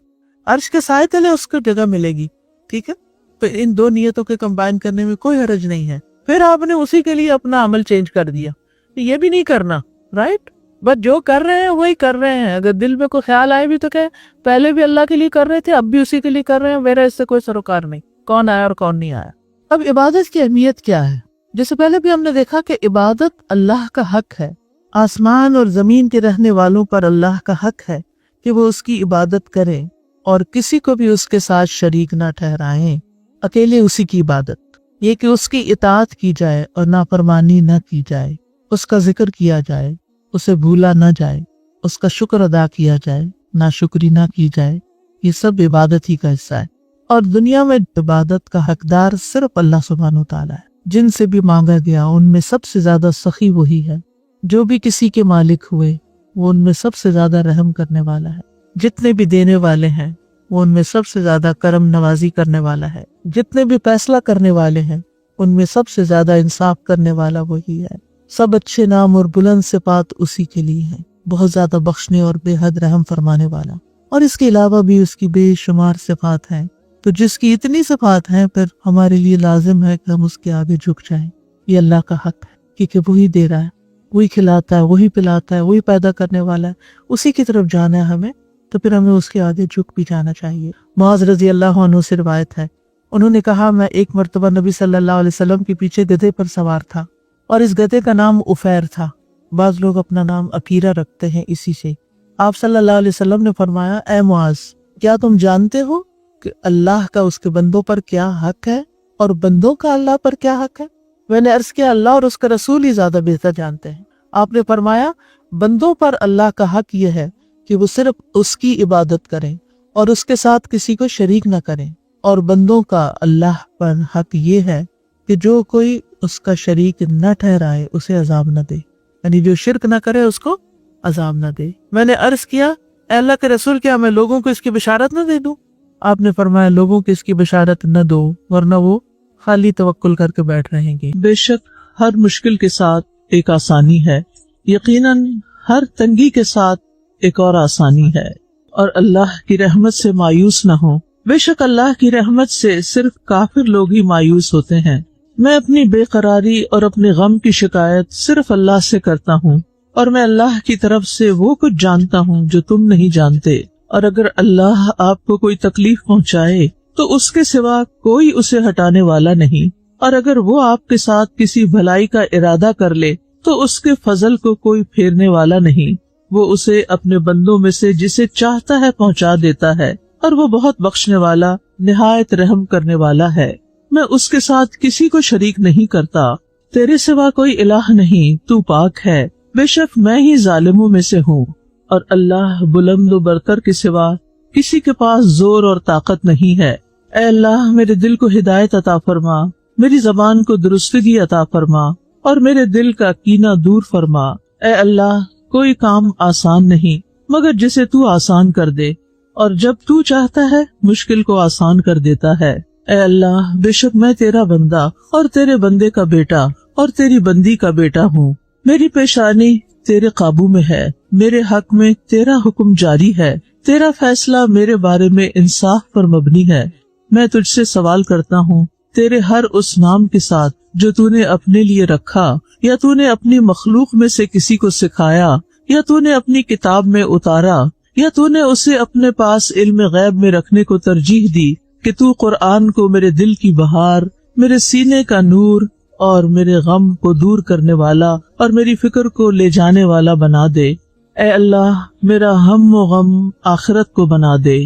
عرش کے سائے تلے اس کو جگہ ملے گی. ٹھیک ہے. تو ان 2 نیتوں کے کمبائن کرنے میں کوئی حرج نہیں ہے. پھر آپ نے اسی کے لیے اپنا عمل چینج کر دیا. یہ بھی نہیں کرنا، رائٹ؟ بس جو کر رہے ہیں وہی کر رہے ہیں. اگر دل میں کوئی خیال آئے بھی تو کہ پہلے بھی اللہ کے لیے کر رہے تھے، اب بھی اسی کے لیے کر رہے ہیں، میرا اس سے کوئی سروکار نہیں، کون آیا اور کون نہیں آیا. اب عبادت کی اہمیت کیا ہے؟ جیسے پہلے بھی ہم نے دیکھا کہ عبادت اللہ کا حق ہے. آسمان اور زمین کے رہنے والوں پر اللہ کا حق ہے کہ وہ اس کی عبادت کریں اور کسی کو بھی اس کے ساتھ شریک نہ ٹھہرائیں. اکیلے اسی کی عبادت، یہ کہ اس کی اطاعت کی جائے اور نافرمانی نہ کی جائے، اس کا ذکر کیا جائے، اسے بھولا نہ جائے، اس کا شکر ادا کیا جائے، ناشکری نہ کی جائے. یہ سب عبادت ہی کا حصہ ہے. اور دنیا میں عبادت کا حقدار صرف اللہ سبحانہ و تعالیٰ ہے. جن سے بھی مانگا گیا ان میں سب سے زیادہ سخی وہی ہے. جو بھی کسی کے مالک ہوئے وہ ان میں سب سے زیادہ رحم کرنے والا ہے. جتنے بھی دینے والے ہیں وہ ان میں سب سے زیادہ کرم نوازی کرنے والا ہے. جتنے بھی فیصلہ کرنے والے ہیں ان میں سب سے زیادہ انصاف کرنے والا وہی ہے. سب اچھے نام اور بلند صفات اسی کے لیے ہیں. بہت زیادہ بخشنے اور بے حد رحم فرمانے والا. اور اس کے علاوہ بھی اس کی بے شمار صفات ہیں. تو جس کی اتنی صفات ہیں پھر ہمارے لیے لازم ہے کہ ہم اس کے آگے جھک جائیں. یہ اللہ کا حق ہے کیونکہ وہی دے رہا ہے، وہی کھلاتا ہے، وہی پلاتا ہے، وہی پیدا کرنے والا ہے. اسی کی طرف جانا ہے ہمیں، تو پھر ہمیں اس کے آگے جھک بھی جانا چاہیے. معاذ رضی اللہ عنہ سے روایت ہے، انہوں نے کہا میں ایک مرتبہ نبی صلی اللہ علیہ وسلم کے پیچھے گدھے پر سوار تھا اور اس گدھے کا نام عفیر تھا، بعض لوگ اپنا نام عقیرہ رکھتے ہیں اسی سے۔ آپ صلی اللہ علیہ وسلم نے فرمایا اے معاذ، کیا تم جانتے ہو کہ اللہ کا اس کے بندوں پر کیا حق ہے اور بندوں کا اللہ پر کیا حق ہے؟ میں نے عرض کیا اللہ اور اس کا رسول ہی زیادہ بہتر جانتے ہیں۔ آپ نے فرمایا بندوں پر اللہ کا حق یہ ہے کہ وہ صرف اس کی عبادت کریں اور اس کے ساتھ کسی کو شریک نہ کریں، اور بندوں کا اللہ پر حق یہ ہے کہ جو کوئی اس کا شریک نہ ٹھہرائے اسے عذاب نہ دے، یعنی جو شرک نہ کرے اس کو عذاب نہ دے۔ میں نے عرض کیا اے اللہ کے رسول کیا میں لوگوں کو اس کی بشارت نہ دے دوں؟ آپ نے فرمایا لوگوں کو اس کی بشارت نہ دو ورنہ وہ خالی توکل کر کے بیٹھ رہیں گے۔ بے شک ہر مشکل کے ساتھ ایک آسانی ہے، یقیناً ہر تنگی کے ساتھ ایک اور آسانی ہے، اور اللہ کی رحمت سے مایوس نہ ہو۔ بے شک اللہ کی رحمت سے صرف کافر لوگ ہی مایوس ہوتے ہیں۔ میں اپنی بے قراری اور اپنے غم کی شکایت صرف اللہ سے کرتا ہوں، اور میں اللہ کی طرف سے وہ کچھ جانتا ہوں جو تم نہیں جانتے، اور اگر اللہ آپ کو کوئی تکلیف پہنچائے تو اس کے سوا کوئی اسے ہٹانے والا نہیں، اور اگر وہ آپ کے ساتھ کسی بھلائی کا ارادہ کر لے تو اس کے فضل کو کوئی پھیرنے والا نہیں، وہ اسے اپنے بندوں میں سے جسے چاہتا ہے پہنچا دیتا ہے، اور وہ بہت بخشنے والا نہایت رحم کرنے والا ہے۔ میں اس کے ساتھ کسی کو شریک نہیں کرتا، تیرے سوا کوئی الہ نہیں، تو پاک ہے، بے شک میں ہی ظالموں میں سے ہوں، اور اللہ بلند و برتر کے سوا کسی کے پاس زور اور طاقت نہیں ہے۔ اے اللہ میرے دل کو ہدایت عطا فرما، میری زبان کو درستگی عطا فرما، اور میرے دل کا کینہ دور فرما۔ اے اللہ کوئی کام آسان نہیں مگر جسے تو آسان کر دے، اور جب تو چاہتا ہے مشکل کو آسان کر دیتا ہے۔ اے اللہ بے شک میں تیرا بندہ اور تیرے بندے کا بیٹا اور تیری بندی کا بیٹا ہوں، میری پیشانی تیرے قابو میں ہے، میرے حق میں تیرا حکم جاری ہے، تیرا فیصلہ میرے بارے میں انصاف پر مبنی ہے۔ میں تجھ سے سوال کرتا ہوں تیرے ہر اس نام کے ساتھ جو تو نے اپنے لیے رکھا، یا تو نے اپنی مخلوق میں سے کسی کو سکھایا، یا تو نے اپنی کتاب میں اتارا، یا تو نے اسے اپنے پاس علم غیب میں رکھنے کو ترجیح دی کہ تو قرآن کو میرے دل کی بہار، میرے سینے کا نور اور میرے غم کو دور کرنے والا اور میری فکر کو لے جانے والا بنا دے۔ اے اللہ میرا ہم و غم آخرت کو بنا دے۔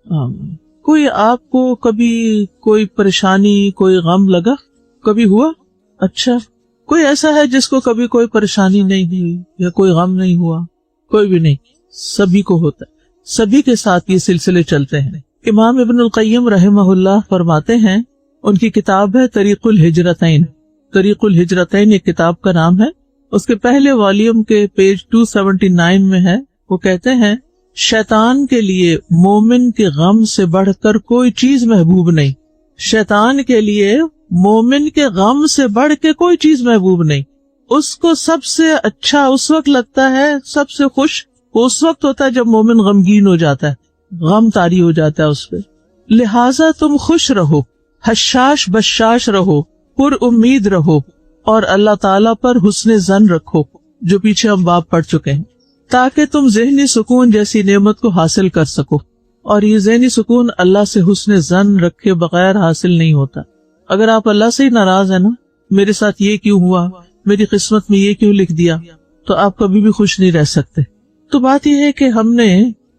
آمین۔ کوئی آپ کو کبھی کوئی پریشانی، کوئی غم لگا؟ کبھی ہوا؟ اچھا، کوئی ایسا ہے جس کو کبھی کوئی پریشانی نہیں ہوئی یا کوئی غم نہیں ہوا؟ کوئی بھی نہیں، سبھی کو ہوتا ہے، سبھی کے ساتھ یہ سلسلے چلتے ہیں۔ امام ابن القیم رحمہ اللہ فرماتے ہیں، ان کی کتاب ہے طریق الہجرتین، طریق الہجرتین ایک کتاب کا نام ہے، اس کے پہلے والیوم کے پیج 279 میں ہے۔ وہ کہتے ہیں شیطان کے لیے مومن کے غم سے بڑھ کر کوئی چیز محبوب نہیں، شیطان کے لیے مومن کے غم سے بڑھ کے کوئی چیز محبوب نہیں۔ اس کو سب سے اچھا اس وقت لگتا ہے، سب سے خوش اس وقت ہوتا ہے جب مومن غمگین ہو جاتا ہے، غم طاری ہو جاتا ہے اس پہ۔ لہٰذا تم خوش رہو، حشاش بشاش رہو، پر امید رہو، اور اللہ تعالیٰ پر حسن ظن رکھو، جو پیچھے ہم باب پڑھ چکے ہیں، تاکہ تم ذہنی سکون جیسی نعمت کو حاصل کر سکو۔ اور یہ ذہنی سکون اللہ سے حسن ظن رکھے بغیر حاصل نہیں ہوتا۔ اگر آپ اللہ سے ہی ناراض ہیں نا، میرے ساتھ یہ کیوں ہوا، میری قسمت میں یہ کیوں لکھ دیا، تو آپ کبھی بھی خوش نہیں رہ سکتے۔ تو بات یہ ہے کہ ہم نے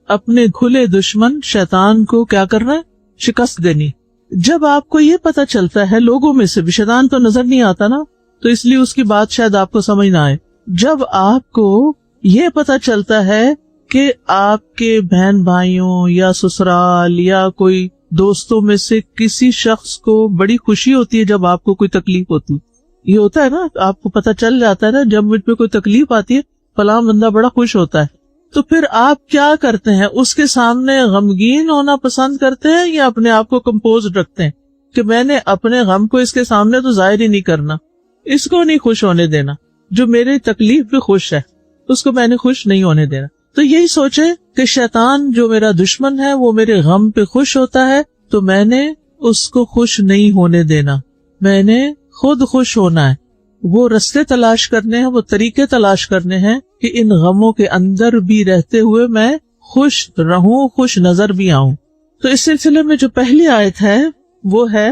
اپنے کھلے دشمن شیطان کو کیا کرنا ہے؟ شکست دینی۔ جب آپ کو یہ پتا چلتا ہے، لوگوں میں سے بھی شیطان تو نظر نہیں آتا نا، تو اس لیے اس کی بات شاید آپ کو سمجھ نہ آئے۔ جب آپ کو یہ پتا چلتا ہے کہ آپ کے بہن بھائیوں یا سسرال یا کوئی دوستوں میں سے کسی شخص کو بڑی خوشی ہوتی ہے جب آپ کو کوئی تکلیف ہوتی، یہ ہوتا ہے نا، آپ کو پتا چل جاتا ہے نا، جب مجھ پہ کوئی تکلیف آتی ہے فلاں بندہ بڑا خوش ہوتا ہے، تو پھر آپ کیا کرتے ہیں؟ اس کے سامنے غمگین ہونا پسند کرتے ہیں یا اپنے آپ کو کمپوز رکھتے ہیں کہ میں نے اپنے غم کو اس کے سامنے تو ظاہر ہی نہیں کرنا، اس کو نہیں خوش ہونے دینا، جو میری تکلیف پہ خوش ہے اس کو میں نے خوش نہیں ہونے دینا۔ تو یہی سوچے کہ شیطان جو میرا دشمن ہے وہ میرے غم پہ خوش ہوتا ہے، تو میں نے اس کو خوش نہیں ہونے دینا، میں نے خود خوش ہونا ہے۔ وہ رستے تلاش کرنے ہیں، وہ طریقے تلاش کرنے ہیں کہ ان غموں کے اندر بھی رہتے ہوئے میں خوش رہوں، خوش نظر بھی آؤں۔ تو اس سلسلے میں جو پہلی آیت ہے وہ ہے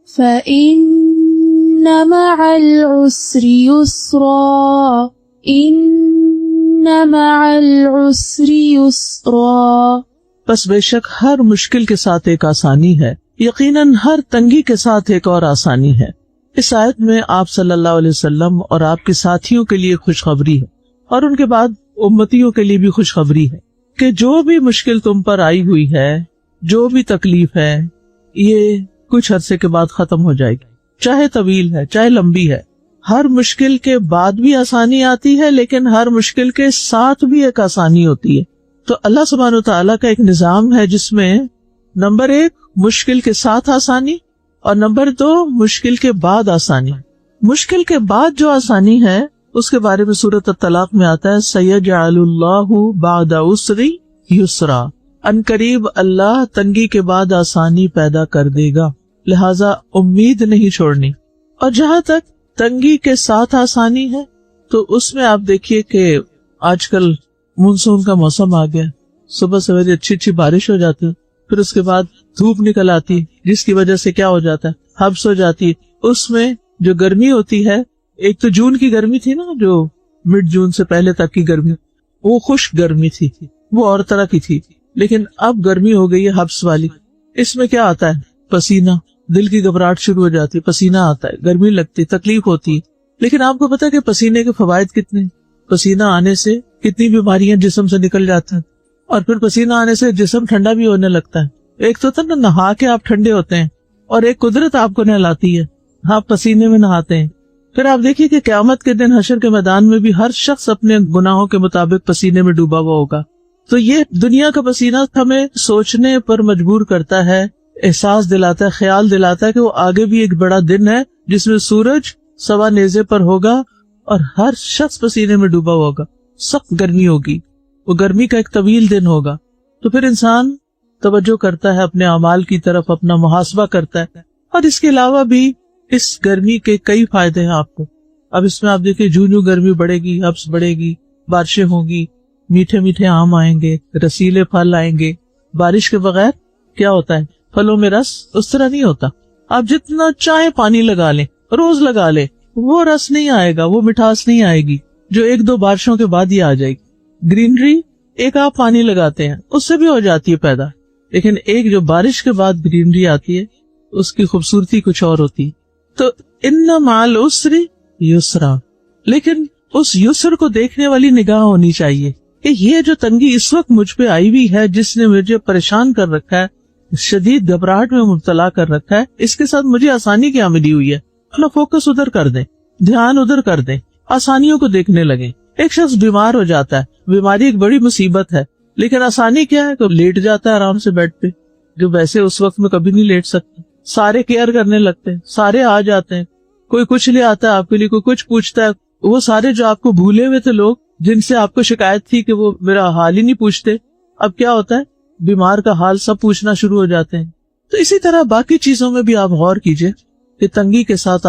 فَإِنَّ مَعَ الْعُسْرِ يُسْرًا إِنَّ مَعَ الْعُسْرِ يُسْرًا. پس بے شک ہر مشکل کے ساتھ ایک آسانی ہے، یقیناً ہر تنگی کے ساتھ ایک اور آسانی ہے. اس آیت میں آپ صلی اللہ علیہ وسلم اور آپ کے ساتھیوں کے لیے خوشخبری ہے، اور ان کے بعد امتیوں کے لیے بھی خوشخبری ہے کہ جو بھی مشکل تم پر آئی ہوئی ہے، جو بھی تکلیف ہے، یہ کچھ عرصے کے بعد ختم ہو جائے گی، چاہے طویل ہے چاہے لمبی ہے. ہر مشکل کے بعد بھی آسانی آتی ہے، لیکن ہر مشکل کے ساتھ بھی ایک آسانی ہوتی ہے. تو اللہ سبحانہ وتعالیٰ کا ایک نظام ہے جس میں نمبر 1 مشکل کے ساتھ آسانی، اور نمبر 2 مشکل کے بعد آسانی. مشکل کے بعد جو آسانی ہے اس کے بارے میں سورۃ الطلاق میں آتا ہے سَيَجْعَلُ اللَّهُ بَعْدَ عُسْرٍ يُسْرًا. ان قریب اللہ تنگی کے بعد آسانی پیدا کر دے گا، لہذا امید نہیں چھوڑنی. اور جہاں تک تنگی کے ساتھ آسانی ہے تو اس میں آپ دیکھیے کہ آج کل مونسون کا موسم آ گیا، صبح سویرے اچھی اچھی بارش ہو جاتی ہے، پھر اس کے بعد دھوپ نکل آتی ہے جس کی وجہ سے کیا ہو جاتا ہے، حبس ہو جاتی ہے. اس میں جو گرمی ہوتی ہے، ایک تو جون کی گرمی تھی نا، جو مڈ جون سے پہلے تک کی گرمی، وہ خشک گرمی تھی، وہ اور طرح کی تھی. لیکن اب گرمی ہو گئی ہے حبس والی. اس میں کیا آتا ہے؟ پسینہ، دل کی گھبراہٹ شروع ہو جاتی، پسینہ آتا ہے، گرمی لگتی، تکلیف ہوتی. لیکن آپ کو پتا ہے کہ پسینے کے فوائد کتنے؟ پسینہ آنے سے کتنی بیماریاں جسم سے نکل جاتی ہیں، اور پھر پسینہ آنے سے جسم ٹھنڈا بھی ہونے لگتا ہے. ایک تو نا نہا کے آپ ٹھنڈے ہوتے ہیں، اور ایک قدرت آپ کو نہلاتی ہے، آپ پسینے میں نہاتے ہیں. پھر آپ دیکھیے کہ قیامت کے دن حشر کے میدان میں بھی ہر شخص اپنے گناہوں کے مطابق پسینے میں ڈوبا ہوا ہوگا. تو یہ دنیا کا پسینہ ہمیں سوچنے پر مجبور کرتا ہے، احساس دلاتا ہے، خیال دلاتا ہے کہ وہ آگے بھی ایک بڑا دن ہے جس میں سورج سوا نیزے پر ہوگا اور ہر شخص پسینے میں ڈوبا ہوا ہوگا. سخت گرمی ہوگی، وہ گرمی کا ایک طویل دن ہوگا. تو پھر انسان توجہ کرتا ہے اپنے اعمال کی طرف، اپنا محاسبہ کرتا ہے. اور اس کے علاوہ بھی اس گرمی کے کئی فائدے ہیں آپ کو. اب اس میں آپ دیکھیں جوں گرمی بڑھے گی، حبس بڑھے گی، بارشیں ہوں گی، میٹھے میٹھے آم آئیں گے، رسیلے پھل آئیں گے. بارش کے بغیر کیا ہوتا ہے؟ پھلوں میں رس اس طرح نہیں ہوتا. آپ جتنا چاہے پانی لگا لیں، روز لگا لیں، وہ رس نہیں آئے گا، وہ مٹھاس نہیں آئے گی جو 1-2 بارشوں کے بعد ہی آ جائے گی. گرینری ایک آپ پانی لگاتے ہیں اس سے بھی ہو جاتی ہے پیدا، لیکن ایک جو بارش کے بعد گرینری آتی ہے اس کی خوبصورتی کچھ اور ہوتی. تو ان مع العسر یسرا، لیکن اس یسر کو دیکھنے والی نگاہ ہونی چاہیے کہ یہ جو تنگی اس وقت مجھ پہ آئی ہوئی ہے، جس نے مجھے پریشان کر رکھا ہے، شدید گھبراہٹ میں مبتلا کر رکھا ہے، اس کے ساتھ مجھے آسانی کیا ملی ہوئی ہے. اپنا فوکس ادھر کر دیں، دھیان ادھر کر دیں، آسانیوں کو دیکھنے لگیں. ایک شخص بیمار ہو جاتا ہے، بیماری ایک بڑی مصیبت ہے، لیکن آسانی کیا ہے کہ لیٹ جاتا ہے آرام سے بیڈ پہ، جو ویسے اس وقت میں کبھی نہیں لیٹ سکتا. سارے کیئر کرنے لگتے ہیں، سارے آ جاتے ہیں، کوئی کچھ لے آتا ہے آپ کے لیے، کوئی کچھ پوچھتا ہے. وہ سارے جو آپ کو بھولے ہوئے تھے لوگ، جن سے آپ کو شکایت تھی کہ وہ میرا حال ہی نہیں پوچھتے، اب کیا ہوتا ہے؟ بیمار کا حال سب پوچھنا شروع ہو جاتے ہیں. تو اسی طرح باقی چیزوں میں بھی آپ غور کیجئے کہ تنگی کے ساتھ